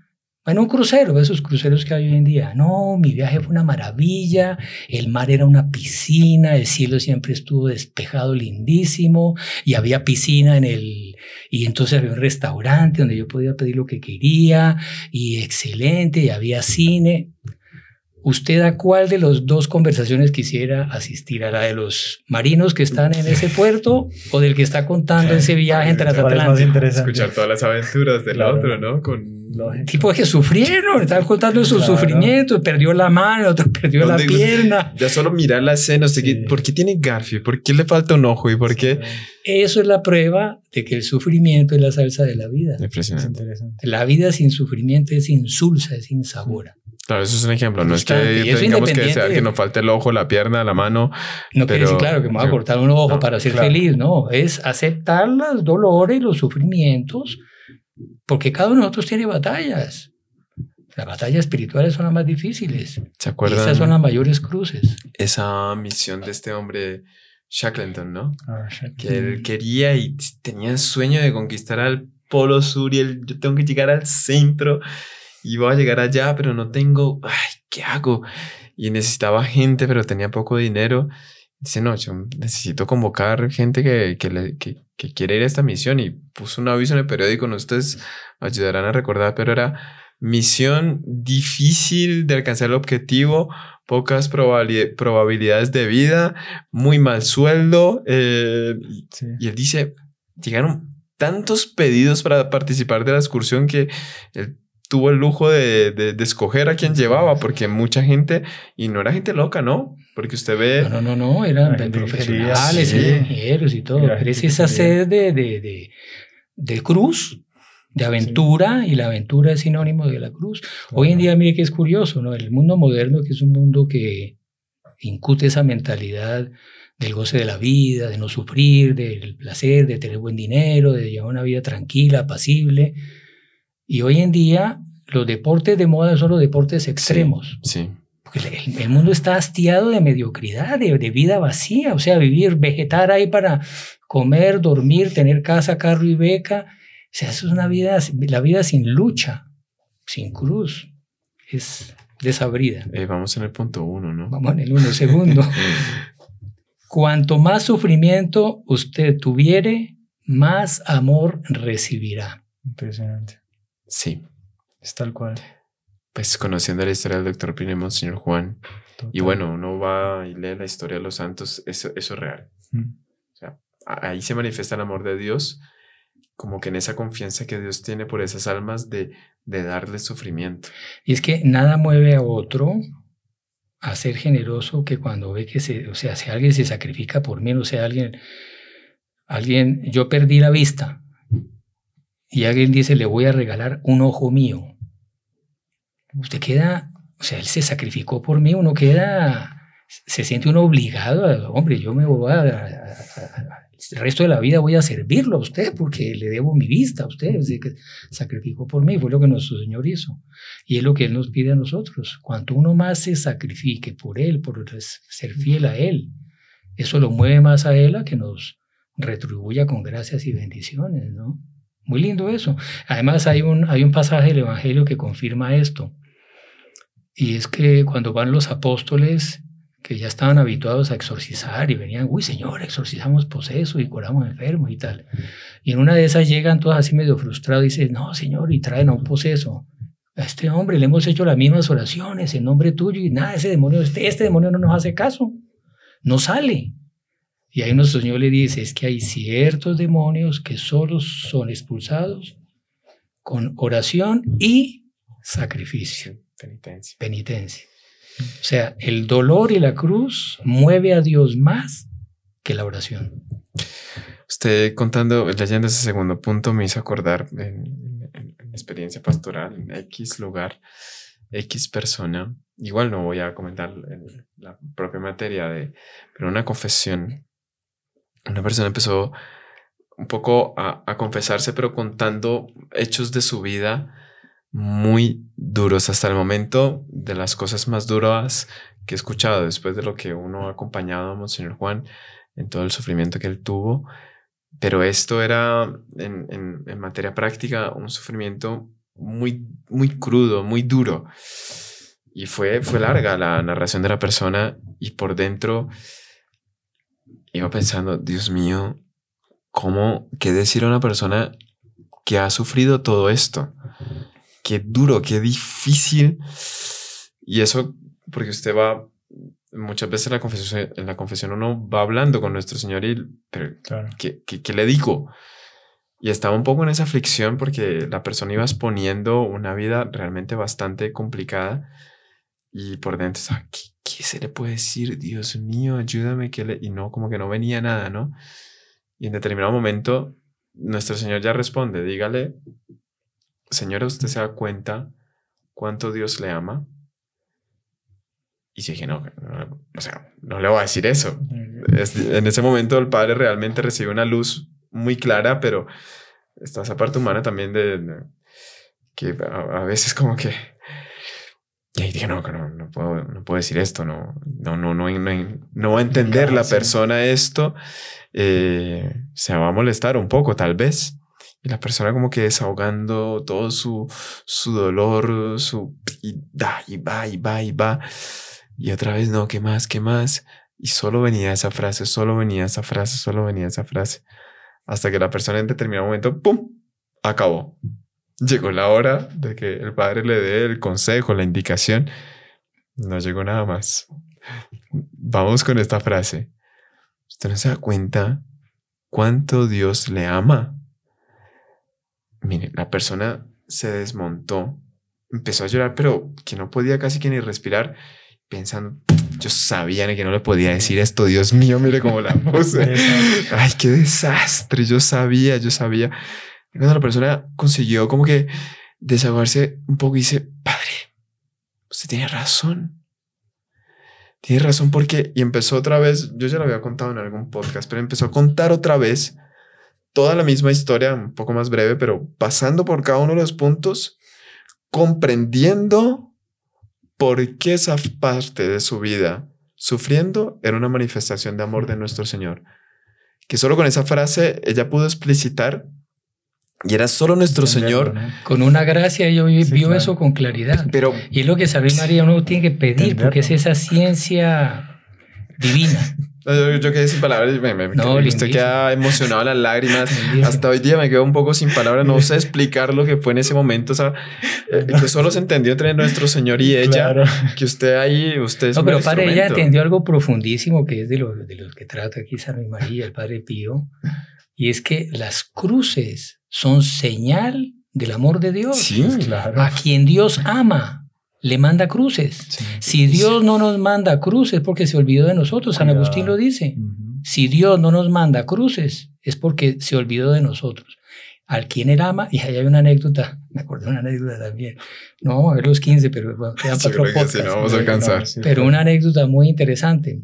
en un crucero, esos cruceros que hay hoy en día. No, mi viaje fue una maravilla, el mar era una piscina, el cielo siempre estuvo despejado, lindísimo, y había piscina y entonces había un restaurante donde yo podía pedir lo que quería, y excelente, y había cine. ¿Usted a cuál de las dos conversaciones quisiera asistir? ¿A la de los marinos que están en ese puerto o del que está contando ese viaje en transatlántico? Más interesante. Escuchar todas las aventuras del otro, ¿no? Tipo que sufrieron, estaban contando sus sufrimientos, perdió la mano, el otro perdió la pierna. Ya solo mirar la escena, ¿por qué tiene garfio? ¿Por qué le falta un ojo? ¿Y por qué? Eso es la prueba de que el sufrimiento es la salsa de la vida. Impresionante. La vida sin sufrimiento es insulsa, es insabora. Claro, eso es un ejemplo. No es que tengamos que nos falte el ojo, la pierna, la mano. No quiere decir, claro, que me va a cortar un ojo para ser feliz. No, es aceptar los dolores, los sufrimientos, porque cada uno de nosotros tiene batallas. Las batallas espirituales son las más difíciles. ¿Se acuerdan? Esas son las mayores cruces. Esa misión de este hombre Shackleton, ¿no? Que él quería y tenía el sueño de conquistar al Polo Sur y yo tengo que llegar al centro y voy a llegar allá, pero no tengo, ¿qué hago? Y necesitaba gente, pero tenía poco dinero. Dice, no, yo necesito convocar gente que quiere ir a esta misión, y puso un aviso en el periódico, no, ustedes ayudarán a recordar, pero era misión difícil de alcanzar el objetivo, pocas probabilidades de vida, muy mal sueldo, y él dice, llegaron tantos pedidos para participar de la excursión que él tuvo el lujo de escoger a quién llevaba, porque mucha gente, y no era gente loca, ¿no? Porque usted ve... No, eran profesionales, ingenieros y todo. Pero es esa sed de cruz, de aventura, y la aventura es sinónimo de la cruz. Hoy en día, mire que es curioso, ¿no? El mundo moderno, que es un mundo que incute esa mentalidad del goce de la vida, de no sufrir, del placer, de tener buen dinero, de llevar una vida tranquila, apacible. Y hoy en día los deportes de moda son los deportes extremos. Sí. Porque el mundo está hastiado de mediocridad, de vida vacía. O sea, vegetar ahí para comer, dormir, tener casa, carro y beca. O sea, eso es una vida, la vida sin lucha, sin cruz. Es desabrida. Vamos en el punto 1, ¿no? Vamos en el 1. Segundo. Cuanto más sufrimiento usted tuviere, más amor recibirá. Impresionante. Sí. Es tal cual. Pues conociendo la historia del doctor Plinio y Monseñor Juan, total. Y bueno, uno va y lee la historia de los santos, eso es real. O sea, ahí se manifiesta el amor de Dios, como que en esa confianza que Dios tiene por esas almas de darles sufrimiento. Y es que nada mueve a otro a ser generoso que cuando ve que si alguien se sacrifica por mí, o sea, alguien, yo perdí la vista y alguien dice, le voy a regalar un ojo mío. Usted queda, o sea, él se sacrificó por mí, se siente uno obligado, hombre, yo me voy el resto de la vida voy a servirlo a usted porque le debo mi vista a usted, o sea, que sacrificó por mí, fue lo que nuestro Señor hizo. Y es lo que Él nos pide a nosotros. Cuanto uno más se sacrifique por Él, por ser fiel a Él, eso lo mueve más a Él a que nos retribuya con gracias y bendiciones, ¿no? Muy lindo eso. Además hay un pasaje del Evangelio que confirma esto. Y es que cuando van los apóstoles, que ya estaban habituados a exorcizar y venían, uy, Señor, exorcizamos posesos y curamos enfermos y tal. Y en una de esas llegan todos así medio frustrados y dicen, no, Señor, y traen a un poseso. A este hombre le hemos hecho las mismas oraciones en nombre tuyo y nada, ese demonio, este demonio no nos hace caso, no sale. Y ahí nuestro Señor le dice, es que hay ciertos demonios que solo son expulsados con oración y sacrificio. Penitencia. O sea, el dolor y la cruz mueve a Dios más que la oración. Usted leyendo ese segundo punto me hizo acordar en experiencia pastoral, en X lugar, X persona. Igual no voy a comentar la propia materia, pero una confesión. Una persona empezó un poco a confesarse, pero contando hechos de su vida muy duros hasta el momento, de las cosas más duras que he escuchado después de lo que uno ha acompañado a Monseñor Juan en todo el sufrimiento que él tuvo. Pero esto era en materia práctica un sufrimiento muy, muy crudo, muy duro. Y fue larga la narración de la persona y por dentro iba pensando, Dios mío, ¿qué decir a una persona que ha sufrido todo esto? Qué duro, qué difícil. Y eso porque usted va, muchas veces en la confesión uno va hablando con nuestro Señor pero claro. ¿Qué le digo? Y estaba un poco en esa aflicción porque la persona iba exponiendo una vida realmente bastante complicada y por dentro, ¿qué se le puede decir? Dios mío, ayúdame. Y no, como que no venía nada, ¿no? Y en determinado momento nuestro Señor ya responde, dígale, Señora, ¿usted se da cuenta cuánto Dios le ama? Y yo dije, no, o sea, no le voy a decir eso. En ese momento el Padre realmente recibe una luz muy clara, pero está esa parte humana también que a veces como que... Y ahí dije, no puedo decir esto, no va a entender la persona esto, se va a molestar un poco tal vez. Y la persona como que desahogando todo su dolor, y va. Y otra vez, no, ¿qué más? Y solo venía esa frase. Hasta que la persona en determinado momento, ¡pum!, acabó. Llegó la hora de que el Padre le dé el consejo, la indicación. No llegó nada más. Vamos con esta frase. ¿Usted no se da cuenta cuánto Dios le ama? Mire, la persona se desmontó, empezó a llorar, pero que no podía casi que ni respirar, pensando, yo sabía que no le podía decir esto, Dios mío, mire cómo la puse. Ay, qué desastre, yo sabía. Cuando la persona consiguió como que desahogarse un poco y dice, padre, usted tiene razón. Tiene razón porque... Y empezó otra vez, yo ya lo había contado en algún podcast, pero empezó a contar otra vez toda la misma historia, un poco más breve, pero pasando por cada uno de los puntos, comprendiendo por qué esa parte de su vida sufriendo era una manifestación de amor de nuestro Señor. Que solo con esa frase ella pudo explicitar y era solo nuestro Señor. ¿No? Con una gracia ella vio claro. eso con claridad. Pero, y es lo que Salve María uno tiene que pedir, entenderlo. porque es esa ciencia divina. yo quedé sin palabras. Usted queda emocionado, las lágrimas. Hasta hoy día me quedo un poco sin palabras. No sé explicar lo que fue en ese momento. O sea, que solo se entendió entre nuestro Señor y ella. Claro. Que usted ahí, usted es No, un pero padre, ella instrumento. entendió algo profundísimo que es de los que trata aquí Salve María, el Padre Pío. Y es que las cruces son señal del amor de Dios. Sí, Claro. A quien Dios ama, le manda cruces. Sí. Si Dios no nos manda cruces, porque se olvidó de nosotros. San Cuidado. Agustín lo dice. Ujú. Si Dios no nos manda cruces, es porque se olvidó de nosotros. Al quien Él ama, y ahí hay una anécdota, me acordé de una anécdota también. No vamos a ver los 15, pero bueno, quedan Sí, para otro creo que podcast. sí, no vamos a alcanzar. No, sí, Pero una anécdota muy interesante.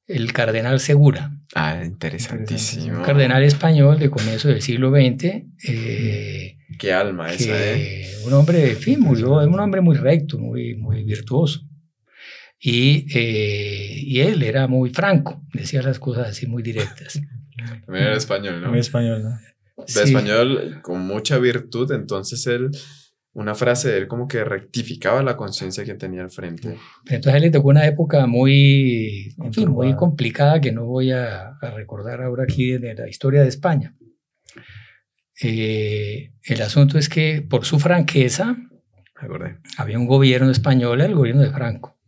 El cardenal Segura, Ah, interesantísimo. un cardenal español de comienzo del siglo XX, Qué alma esa, que un hombre, en fin, murió, un hombre muy recto, muy virtuoso. Y él era muy franco, decía las cosas así muy directas. También era español, ¿no? Muy español, ¿no? De Sí. español con mucha virtud, entonces él, una frase de él como que rectificaba la conciencia que tenía al frente. Entonces a él le tocó una época muy, en fin, muy Conturbada. complicada que no voy a recordar ahora aquí de la historia de España. El asunto es que por su franqueza Me acordé. había un gobierno español, el gobierno de Franco.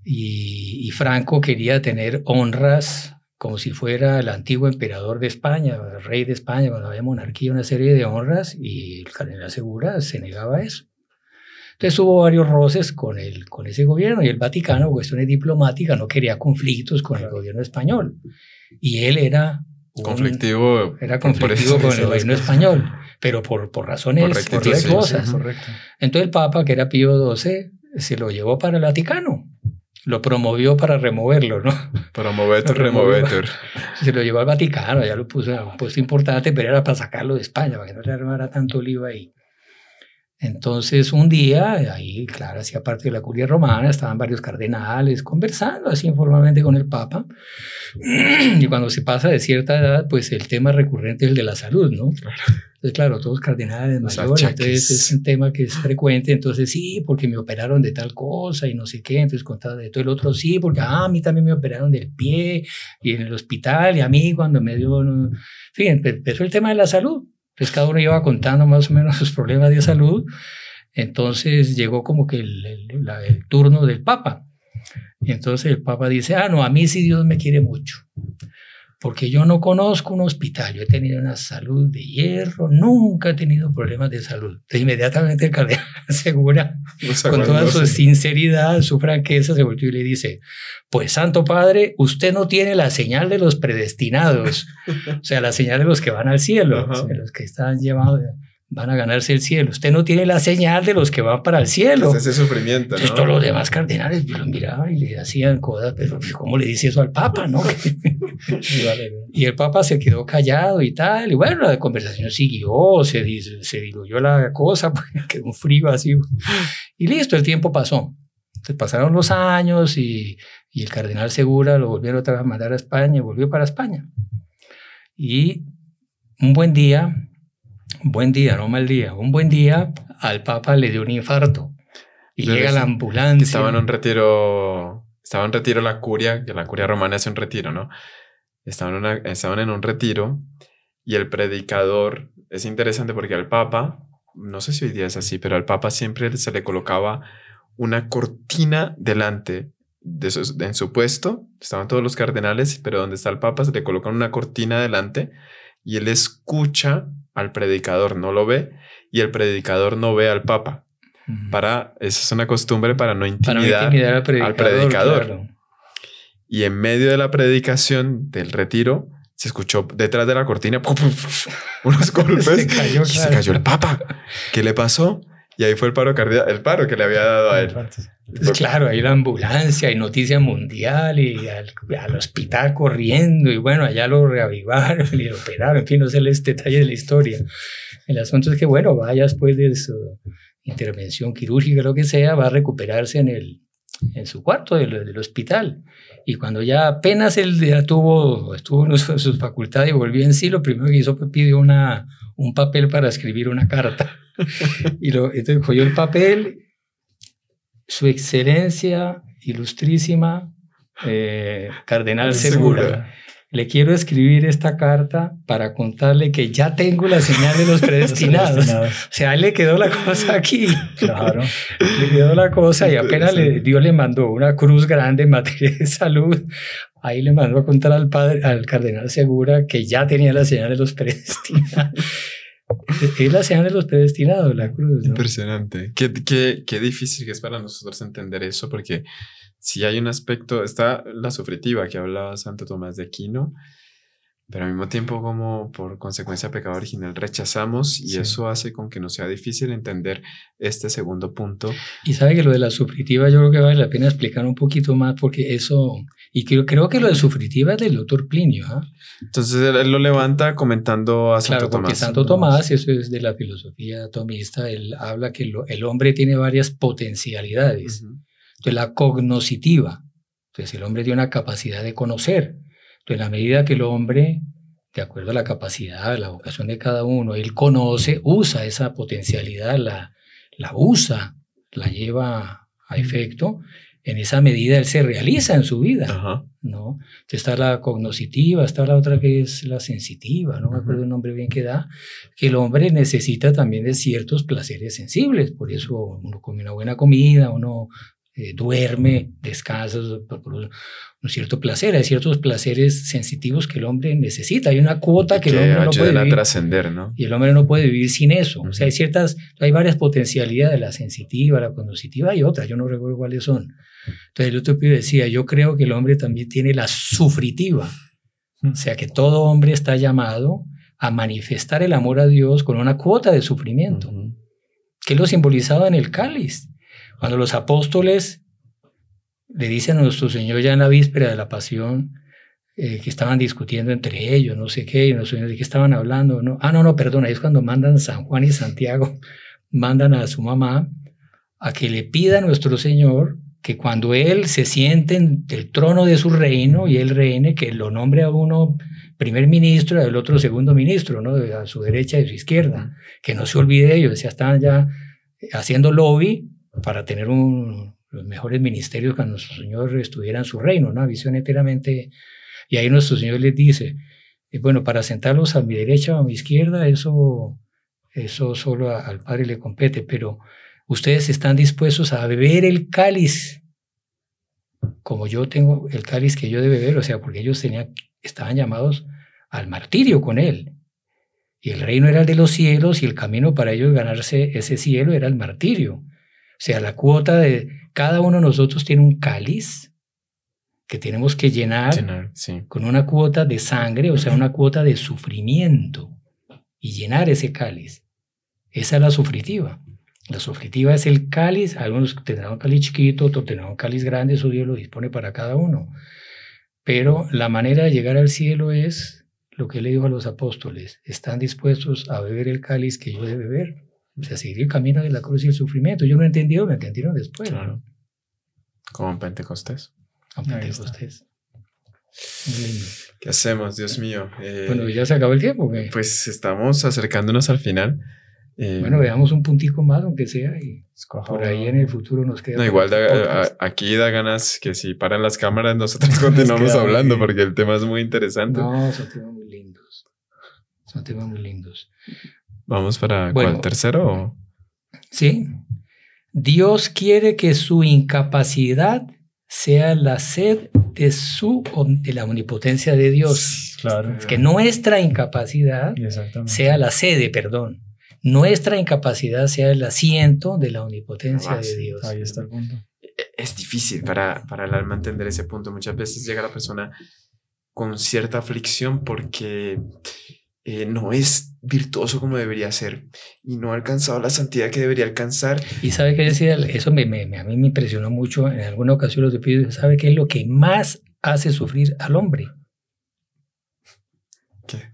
Y Franco quería tener honras como si fuera el antiguo emperador de España, el rey de España, cuando había monarquía, una serie de honras, y el cardenal Segura se negaba a eso. Entonces hubo varios roces con ese gobierno, y el Vaticano, por cuestiones diplomáticas, no quería conflictos con el gobierno español. Y él era Conflictivo. era por conflictivo eso con dice el las gobierno cosas. español, pero por razones Por rectitud, sí, respetuosas. sí. Correcto. Entonces el Papa, que era Pío XII, se lo llevó para el Vaticano. Lo promovió para removerlo, ¿no? Promovetur, Lo removió. removetur. Se lo llevó al Vaticano, ya lo puso a un puesto importante, pero era para sacarlo de España, para que no le armara tanto lío ahí. Entonces un día, ahí, claro, hacía parte de la curia romana, estaban varios cardenales conversando así informalmente con el Papa. Y cuando se pasa de cierta edad, pues el tema recurrente es el de la salud, ¿no? Entonces, claro, todos cardenales Los mayores, achaques. entonces es un tema que es frecuente. Entonces, sí, porque me operaron de tal cosa y no sé qué. Entonces, contaba de todo. El otro, sí, porque a mí también me operaron del pie y en el hospital. Y a mí, cuando me dio. En fin, empezó el tema de la salud. Entonces, cada uno iba contando más o menos sus problemas de salud. Entonces, llegó como que el turno del Papa. Y entonces el Papa dice: ah, no, a mí sí Dios me quiere mucho. Porque yo no conozco un hospital, yo he tenido una salud de hierro, nunca he tenido problemas de salud. Entonces inmediatamente el cardenal Segura, con toda su sinceridad, su franqueza, se volvió y le dice: pues Santo Padre, usted no tiene la señal de los predestinados, o sea, la señal de los que van al cielo, o sea, los que están llevados, van a ganarse el cielo. Usted no tiene la señal de los que van para el cielo. Es ese sufrimiento, Entonces ¿no? todos los demás cardenales lo miraban y le hacían cosas, pero ¿cómo le dice eso al Papa, no? Y el Papa se quedó callado y tal, y bueno, la conversación siguió, se diluyó la cosa, pues, quedó un frío así, y listo, el tiempo pasó. Entonces pasaron los años y el cardenal Segura lo volvieron otra vez a mandar a España y volvió para España. Y un buen día, no mal día, un buen día al Papa le dio un infarto y llega la ambulancia. Estaba en retiro la curia, que la curia romana hace un retiro, ¿no? Estaban en un retiro y el predicador, es interesante porque al Papa, no sé si hoy día es así, pero al Papa siempre se le colocaba una cortina delante en su puesto. Estaban todos los cardenales, pero donde está el Papa se le colocan una cortina delante y él escucha al predicador, no lo ve, y el predicador no ve al Papa. Esa es una costumbre para no intimidar al predicador. Claro. Y en medio de la predicación del retiro, se escuchó detrás de la cortina unos golpes y se cayó el Papa. ¿Qué le pasó? Y ahí fue el paro cardíaco, el paro que le había dado a él. Pues claro, ahí la ambulancia y noticia mundial y al hospital corriendo y bueno, allá lo reavivaron y lo operaron, en fin, no sé los detalles de la historia. El asunto es que bueno, vaya después de su intervención quirúrgica, lo que sea, va a recuperarse en su cuarto del hospital. Y cuando ya apenas él ya estuvo en sus facultades y volvió en sí, lo primero que hizo fue pidió un papel para escribir una carta. Entonces cogió el papel, Su Excelencia Ilustrísima Cardenal Segura. Le quiero escribir esta carta para contarle que ya tengo la señal de los predestinados. O sea, a él le quedó la cosa aquí. Claro. Le quedó la cosa y apenas Dios le mandó una cruz grande en materia de salud. Ahí le mandó a contar al Cardenal Segura que ya tenía la señal de los predestinados. Es la señal de los predestinados, la cruz, ¿no? Impresionante. Qué difícil que es para nosotros entender eso, porque si hay un aspecto, está la sufritiva que hablaba Santo Tomás de Aquino, pero al mismo tiempo como por consecuencia de pecado original rechazamos y eso hace con que nos sea difícil entender este segundo punto. Y sabe que lo de la sufritiva yo creo que vale la pena explicar un poquito más porque eso, y creo que lo de sufritiva es del doctor Plinio. ¿Eh? Entonces él lo levanta comentando a Santo Tomás. Claro, porque Santo Tomás, eso es de la filosofía tomista, él habla que el hombre tiene varias potencialidades. Entonces la cognoscitiva, entonces el hombre tiene una capacidad de conocer. Entonces, en la medida que el hombre, de acuerdo a la capacidad, la vocación de cada uno, él conoce, usa esa potencialidad, la usa, la lleva a efecto, en esa medida él se realiza en su vida. Ajá. ¿No? Entonces está la cognoscitiva, está la otra que es la sensitiva, no me acuerdo el nombre bien que da, que el hombre necesita también de ciertos placeres sensibles, por eso uno come una buena comida, uno duerme, descansa por un cierto placer. Hay ciertos placeres sensitivos que el hombre necesita. Hay una cuota que el hombre no puede vivir. A trascender, ¿no? Y el hombre no puede vivir sin eso. O sea, hay varias potencialidades, la sensitiva, la cognoscitiva y otras. Yo no recuerdo cuáles son. Entonces el otro pibe decía, yo creo que el hombre también tiene la sufritiva. O sea, que todo hombre está llamado a manifestar el amor a Dios con una cuota de sufrimiento. Que es lo simbolizado en el cáliz. Cuando los apóstoles le dicen a nuestro Señor ya en la víspera de la pasión, que estaban discutiendo entre ellos, no sé qué, y nuestro Señor, ¿de qué estaban hablando? ¿No? No, perdón, ahí es cuando mandan San Juan y Santiago, mandan a su mamá a que le pida a nuestro Señor que cuando Él se siente en el trono de su reino y Él reine, que lo nombre a uno primer ministro y al otro segundo ministro, ¿no? A su derecha y a su izquierda, que no se olvide de ellos, ya estaban ya haciendo lobby para tener los mejores ministerios cuando nuestro Señor estuviera en su reino, una visión enteramente. Y ahí nuestro Señor les dice, bueno, para sentarlos a mi derecha o a mi izquierda, eso solo al Padre le compete, pero ustedes están dispuestos a beber el cáliz, como yo tengo el cáliz que yo de beber, o sea, porque ellos estaban llamados al martirio con Él. Y el reino era el de los cielos y el camino para ellos ganarse ese cielo era el martirio. O sea, la cuota de cada uno de nosotros tiene un cáliz que tenemos que llenar con una cuota de sangre, o sea, una cuota de sufrimiento y llenar ese cáliz. Esa es la sufritiva. La sufritiva es el cáliz, algunos tendrán un cáliz chiquito, otros tendrán un cáliz grande, eso Dios lo dispone para cada uno. Pero la manera de llegar al cielo es lo que le dijo a los apóstoles, ¿están dispuestos a beber el cáliz que yo he de beber? O sea, seguir el camino de la cruz y el sufrimiento. Yo no he entendido, me entendieron después. Claro. ¿No? Como en Pentecostés. En Pentecostés. Muy lindo. ¿Qué hacemos, Dios mío? Bueno, ya se acabó el tiempo. ¿Qué? Pues estamos acercándonos al final. Bueno, veamos un puntico más, aunque sea, y por ahí en el futuro nos queda. No, igual aquí da ganas que si paran las cámaras nosotros continuamos hablando porque el tema es muy interesante. No, son temas muy lindos. Son temas muy lindos. ¿Vamos para cuál? ¿Tercero? ¿O? Sí. Dios quiere que su incapacidad sea la sed de la omnipotencia de Dios. Claro. Que nuestra incapacidad sea la sede, nuestra incapacidad sea el asiento de la omnipotencia de Dios. Ahí está el punto. Es difícil para el alma entender ese punto. Muchas veces llega la persona con cierta aflicción porque no es virtuoso como debería ser y no ha alcanzado la santidad que debería alcanzar. Y sabe que decía, eso a mí me impresionó mucho. En alguna ocasión los espíritus, ¿sabe qué es lo que más hace sufrir al hombre? ¿Qué?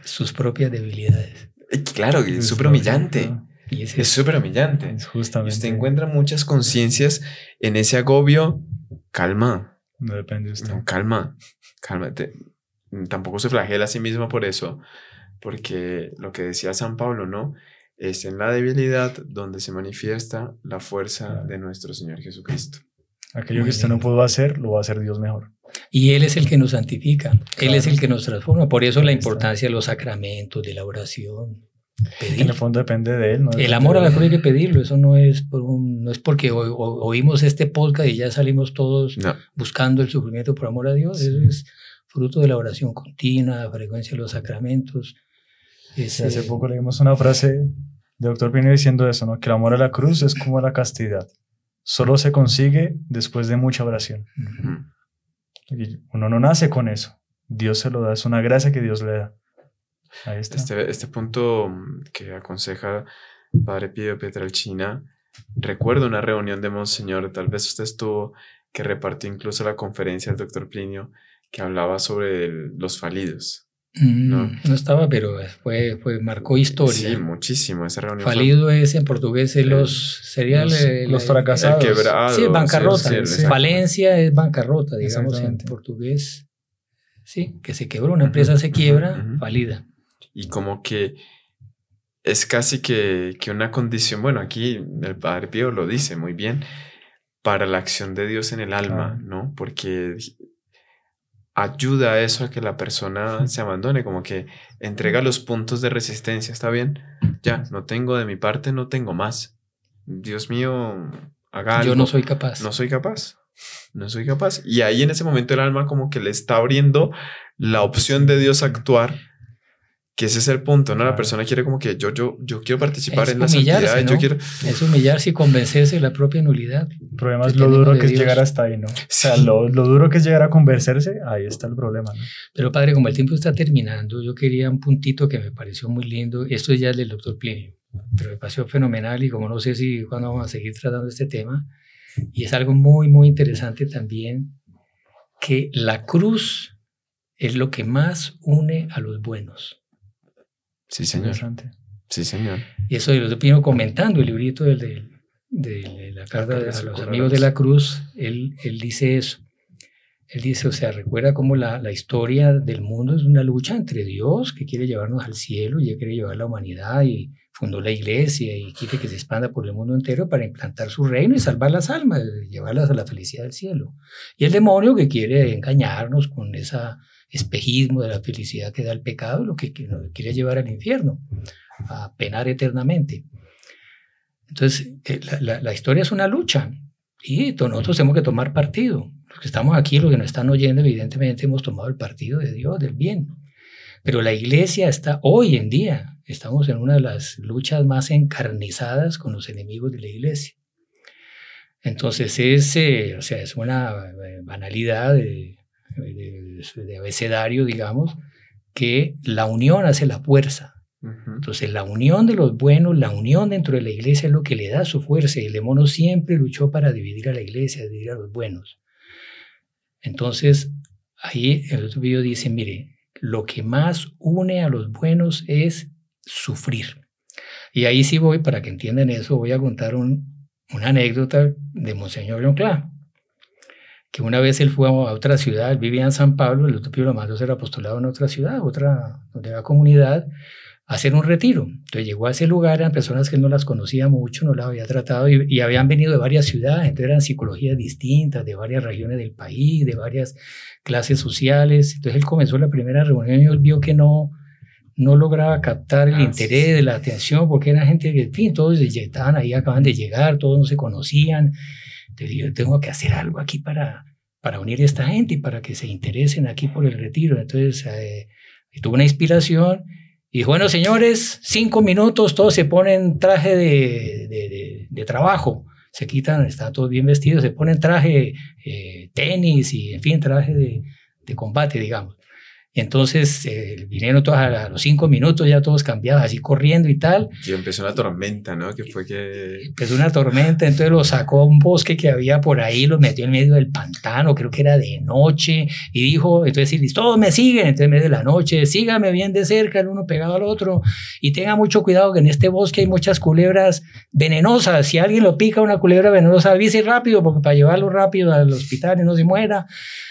Sus propias debilidades. Claro, es súper humillante. Y Es súper humillante. Es justamente. Y usted encuentra muchas conciencias en ese agobio. Calma. No depende de usted. No, cálmate. Tampoco se flagela a sí mismo por eso, porque lo que decía San Pablo, ¿no? Es en la debilidad donde se manifiesta la fuerza de nuestro Señor Jesucristo. Aquello que usted no pudo hacer, lo va a hacer Dios mejor. Y Él es el que nos santifica, Él es el que nos transforma. Por eso la Ahí está. importancia de los sacramentos, de la oración. Pedir. En el fondo depende de él. ¿No? El amor a la cruz hay que pedirlo, eso no es, no es porque oímos este podcast y ya salimos todos buscando el sufrimiento por amor a Dios. Eso es fruto de la oración continua, la frecuencia de los sacramentos. Hace poco leímos una frase de Dr. Plinio diciendo eso, ¿no? Que el amor a la cruz es como la castidad. Solo se consigue después de mucha oración. Y uno no nace con eso. Dios se lo da, es una gracia que Dios le da. Ahí está. Este punto que aconseja Padre Pío Pietrelcina, recuerdo una reunión de Monseñor, tal vez usted estuvo, que repartió incluso la conferencia del Dr. Plinio, que hablaba sobre los falidos. No estaba, pero marcó historia. Sí, muchísimo. Esa reunión Falido es en portugués sería los fracasados. El quebrado. Sí, bancarrota. Sí. Falencia es bancarrota, digamos en portugués. Sí, que se quebró, una empresa se quiebra, falida. Y como que es casi que una condición, bueno, aquí el Padre Pío lo dice muy bien, para la acción de Dios en el alma, ¿no? Porque ayuda a eso, a que la persona se abandone, como que entrega los puntos de resistencia, ¿está bien? Ya, no tengo de mi parte, no tengo más. Dios mío, haga algo. Yo no soy capaz. No soy capaz. Y ahí en ese momento el alma como que le está abriendo la opción de Dios actuar, que ese es el punto, ¿no? La persona quiere como que yo quiero participar en la santidad, ¿no? Es humillarse y convencerse de la propia nulidad. El problema es lo duro que es llegar hasta ahí, ¿no? Sí. O sea, lo duro que es llegar a convencerse, ahí está el problema, ¿no? Pero padre, como el tiempo está terminando, yo quería un puntito que me pareció muy lindo. Esto ya es del doctor Plinio, pero me pareció fenomenal y como no sé si cuándo vamos a seguir tratando este tema, y es algo muy, muy interesante también, que la cruz es lo que más une a los buenos. Sí, señor. Sí, señor. Y eso yo lo estoy comentando, el librito de la carta a los amigos de la cruz, él dice eso. Él dice, o sea, recuerda cómo la historia del mundo es una lucha entre Dios, que quiere llevarnos al cielo, y quiere llevar la humanidad, y fundó la iglesia, y quiere que se expanda por el mundo entero para implantar su reino y salvar las almas, llevarlas a la felicidad del cielo. Y el demonio que quiere engañarnos con ese espejismo de la felicidad que da el pecado, lo que nos quiere llevar al infierno, a penar eternamente. Entonces, la historia es una lucha, y nosotros tenemos que tomar partido. Los que estamos aquí, los que nos están oyendo, evidentemente hemos tomado el partido de Dios, del bien. Pero la iglesia está, hoy en día, estamos en una de las luchas más encarnizadas con los enemigos de la iglesia. Entonces es una banalidad de abecedario, digamos, que la unión hace la fuerza. Entonces la unión de los buenos, la unión dentro de la iglesia es lo que le da su fuerza. Y el demonio siempre luchó para dividir a la iglesia, dividir a los buenos. Entonces ahí el otro video dice, mire, lo que más une a los buenos es sufrir. Y ahí sí voy, para que entiendan eso, voy a contar una anécdota de Monseñor Jonclá, que una vez él fue a otra ciudad, él vivía en San Pablo, el otro Pío lo mandó a hacer apostolado en otra ciudad, donde había comunidad, a hacer un retiro. Entonces llegó a ese lugar, eran personas que él no las conocía mucho, no las había tratado, y habían venido de varias ciudades, entonces eran psicologías distintas, de varias regiones del país, de varias clases sociales. Entonces él comenzó la primera reunión y él vio que no lograba captar el interés, de la atención, porque era gente que, en fin, todos estaban ahí, acaban de llegar, todos no se conocían. Entonces yo tengo que hacer algo aquí para unir a esta gente y para que se interesen aquí por el retiro. Entonces tuve una inspiración y dijo, bueno, señores, 5 minutos, todos se ponen traje de trabajo, se quitan, están todos bien vestidos, se ponen traje, tenis y, en fin, traje combate, digamos. Y entonces vinieron todos a los 5 minutos, ya todos cambiados, así corriendo y tal. Y empezó una tormenta, ¿no? Que fue que... Empezó una tormenta, entonces los sacó a un bosque que había por ahí, los metió en medio del pantano, creo que era de noche, y dijo, entonces todos me siguen, entonces en medio de la noche, sígame bien de cerca, el uno pegado al otro, y tenga mucho cuidado que en este bosque hay muchas culebras venenosas, si alguien lo pica una culebra venenosa, avise rápido, porque para llevarlo rápido al hospital y no se muera.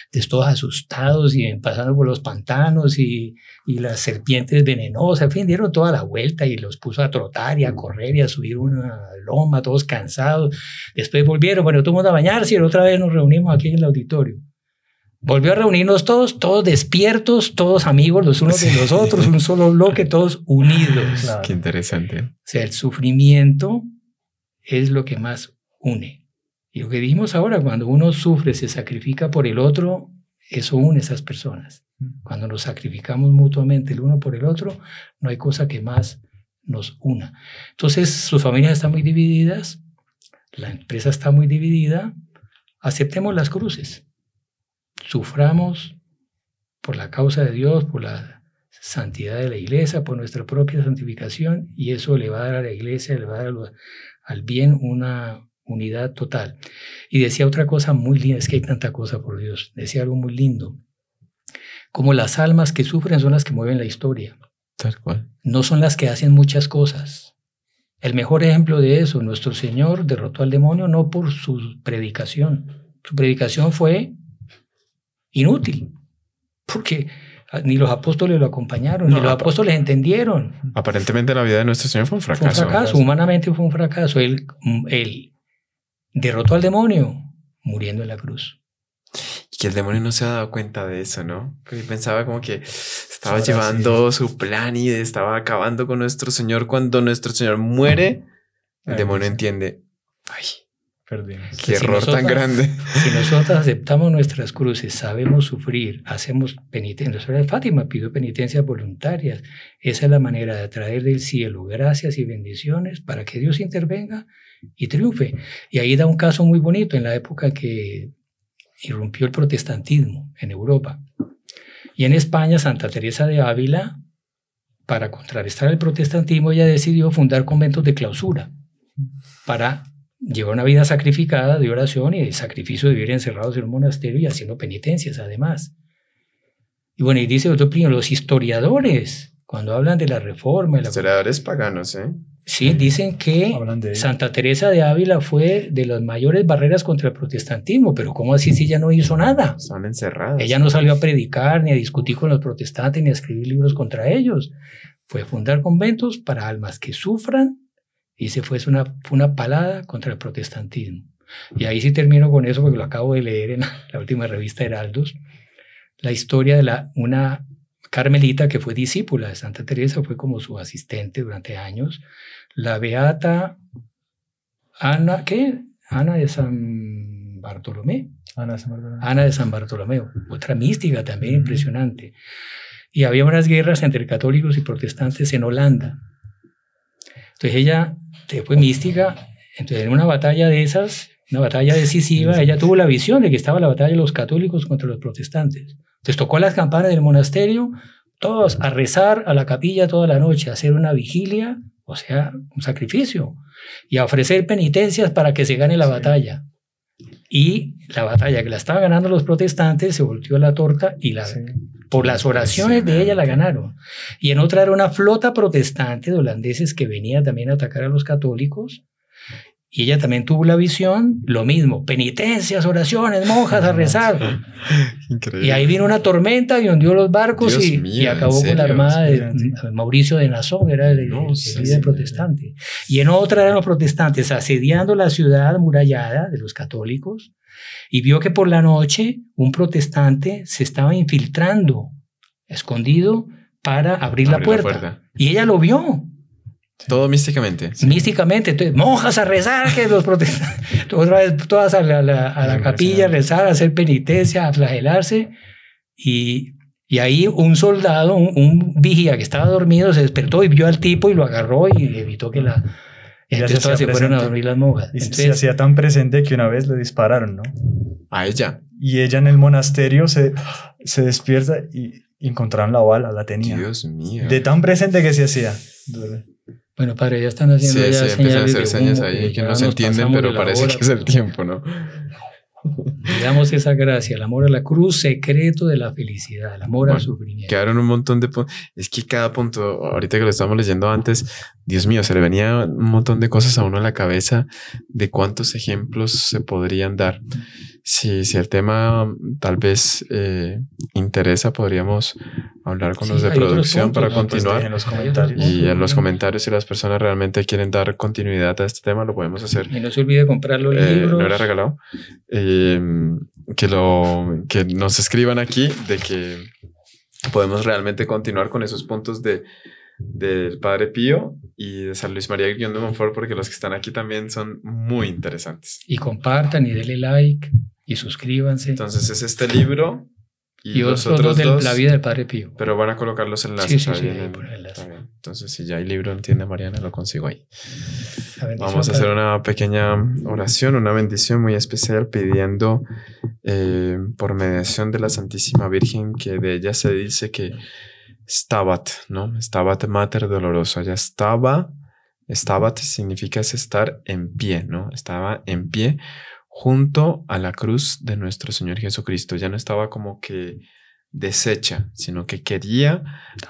Entonces todos asustados y pasando por los pantanos y las serpientes venenosas, en fin, dieron toda la vuelta y los puso a trotar y a correr y a subir una loma, todos cansados. Después volvieron, bueno, todo el mundo a bañarse y otra vez nos reunimos aquí en el auditorio. Volvió a reunirnos todos despiertos, todos amigos los unos de los otros, un solo bloque, todos unidos. Claro. Qué interesante. O sea, el sufrimiento es lo que más une. Y lo que dijimos ahora, cuando uno sufre, se sacrifica por el otro, eso une a esas personas. Cuando nos sacrificamos mutuamente el uno por el otro, no hay cosa que más nos una. Entonces, sus familias están muy divididas, la empresa está muy dividida, aceptemos las cruces, suframos por la causa de Dios, por la santidad de la iglesia, por nuestra propia santificación, y eso le va a dar a la iglesia, le va a dar al bien una unidad total. Y decía otra cosa muy linda, es que hay tanta cosa, por Dios, decía algo muy lindo, como las almas que sufren son las que mueven la historia. Tal cual. No son las que hacen muchas cosas. El mejor ejemplo de eso, nuestro Señor derrotó al demonio no por su predicación fue inútil, porque ni los apóstoles lo acompañaron, ni los apóstoles entendieron. Aparentemente la vida de nuestro Señor fue un fracaso. Fue un fracaso, humanamente fue un fracaso. Él derrotó al demonio muriendo en la cruz. Y que el demonio no se ha dado cuenta de eso, ¿no? Porque pensaba como que estaba llevando su plan y estaba acabando con nuestro Señor. Cuando nuestro Señor muere, el demonio entiende, ay, perdimos. Qué error tan grande. Si nosotros aceptamos nuestras cruces, sabemos sufrir, hacemos penitencia. Fátima pidió penitencias voluntarias. Esa es la manera de atraer del cielo gracias y bendiciones para que Dios intervenga y triunfe. Y ahí da un caso muy bonito en la época que irrumpió el protestantismo en Europa. Y en España, Santa Teresa de Ávila, para contrarrestar el protestantismo, ella decidió fundar conventos de clausura para llevar una vida sacrificada de oración y de sacrificio de vivir encerrados en un monasterio y haciendo penitencias además. Y bueno, y dice otro Plinio, los historiadores, cuando hablan de la reforma... Historiadores paganos, ¿eh? Sí, dicen que Santa Teresa de Ávila fue de las mayores barreras contra el protestantismo, pero ¿cómo así si ella no hizo nada? Estaban encerrados. Ella no salió a predicar, ni a discutir con los protestantes, ni a escribir libros contra ellos. Fue fundar conventos para almas que sufran, y se fue una palada contra el protestantismo. Y ahí sí termino con eso, porque lo acabo de leer en la última revista Heraldos, la historia de una carmelita que fue discípula de Santa Teresa, fue como su asistente durante años, la beata Ana de San Bartolomé. Ana de San Bartolomeo, otra mística también impresionante. Y había unas guerras entre católicos y protestantes en Holanda. Entonces ella fue mística, entonces en una batalla de esas, una batalla decisiva, ella tuvo la visión de que estaba la batalla de los católicos contra los protestantes. Entonces tocó las campanas del monasterio, todos a rezar a la capilla toda la noche, a hacer una vigilia, o sea, un sacrificio, y a ofrecer penitencias para que se gane la batalla. Y la batalla que la estaban ganando los protestantes se volteó la torta y por las oraciones de ella la ganaron. Y en otra era una flota protestante de holandeses que venía también a atacar a los católicos. Y ella también tuvo la visión, lo mismo, penitencias, oraciones, monjas a rezar. Increíble. Y ahí vino una tormenta y hundió los barcos y acabó con la armada de Mauricio de Nassau, era el líder protestante. Y en otra eran los protestantes asediando la ciudad amurallada de los católicos y vio que por la noche un protestante se estaba infiltrando, escondido, para abrir la puerta. Y ella lo vio. Todo místicamente. Sí. Místicamente. Entonces, monjas a rezar, que los protestantes, otra vez todas a la capilla a rezar, a hacer penitencia, a flagelarse. Y ahí un soldado, un vigía que estaba dormido, se despertó y vio al tipo y lo agarró y evitó que Y Ella entonces se todas se hacía fueron a presente. dormir las monjas. Y se Entonces, hacía tan presente que una vez le dispararon, ¿no? A ella. Y ella en el monasterio se despierta y encontraron la bala, la tenía. Dios mío. De tan presente que se hacía. bueno, padre, ya están haciendo Sí, ya sí, empiezan a señales hacer de señas humo, ahí que ya no se nos entienden, pasamos pero de la parece hora. que es el tiempo, ¿no? Damos esa gracia, el amor a la cruz, secreto de la felicidad, el amor al Bueno, sufrimiento. Quedaron un montón de puntos. Es que cada punto, ahorita que lo estábamos leyendo antes, Dios mío, se le venía un montón de cosas a uno a la cabeza de cuántos ejemplos se podrían dar. Si el tema tal vez interesa, podríamos hablar con Sí, los de hay otros producción puntos, para ¿no? continuar. En los comentarios. Y en los comentarios, si las personas realmente quieren dar continuidad a este tema, lo podemos hacer. Y no se olvide comprar los libros. No era regalado. Que nos escriban aquí de que podemos realmente continuar con esos puntos del Padre Pío y de San Luis María Griñón de Montfort, porque los que están aquí también son muy interesantes. Y compartan y denle like y suscríbanse. Entonces es este libro y Y los otros otros de dos, la vida del Padre Pío. pero van a colocar los enlaces Sí, ahí sí, en el- por el enlace. está bien. Entonces si ya hay libro, entiende Mariana, lo consigo ahí. La bendición, Vamos a hacer padre. una pequeña oración, una bendición muy especial pidiendo por mediación de la Santísima Virgen, que de ella se dice que Stabat, ¿no? Stabat Mater Dolorosa. Ya Stabat significa es estar en pie, ¿no? Estaba en pie junto a la cruz de nuestro Señor Jesucristo. Ya no estaba como que deshecha, sino que quería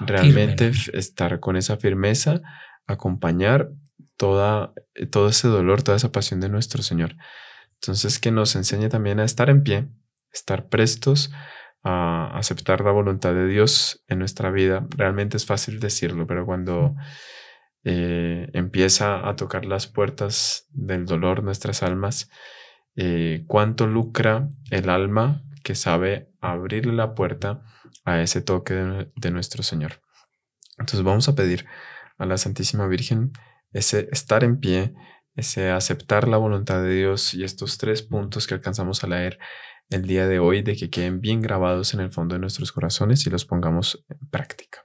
realmente estar con esa firmeza, acompañar todo ese dolor, toda esa pasión de nuestro Señor. Entonces, que nos enseñe también a estar en pie, estar prestos a aceptar la voluntad de Dios en nuestra vida. Realmente es fácil decirlo, pero cuando empieza a tocar las puertas del dolor nuestras almas, cuánto lucra el alma que sabe abrirle la puerta a ese toque de nuestro Señor. Entonces vamos a pedir a la Santísima Virgen ese estar en pie, ese aceptar la voluntad de Dios y estos 3 puntos que alcanzamos a leer el día de hoy, de que queden bien grabados en el fondo de nuestros corazones y los pongamos en práctica.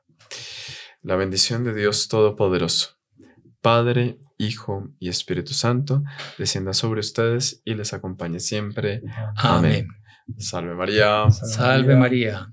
La bendición de Dios Todopoderoso, Padre, Hijo y Espíritu Santo, descienda sobre ustedes y les acompañe siempre. Amén. Salve María. Salve María.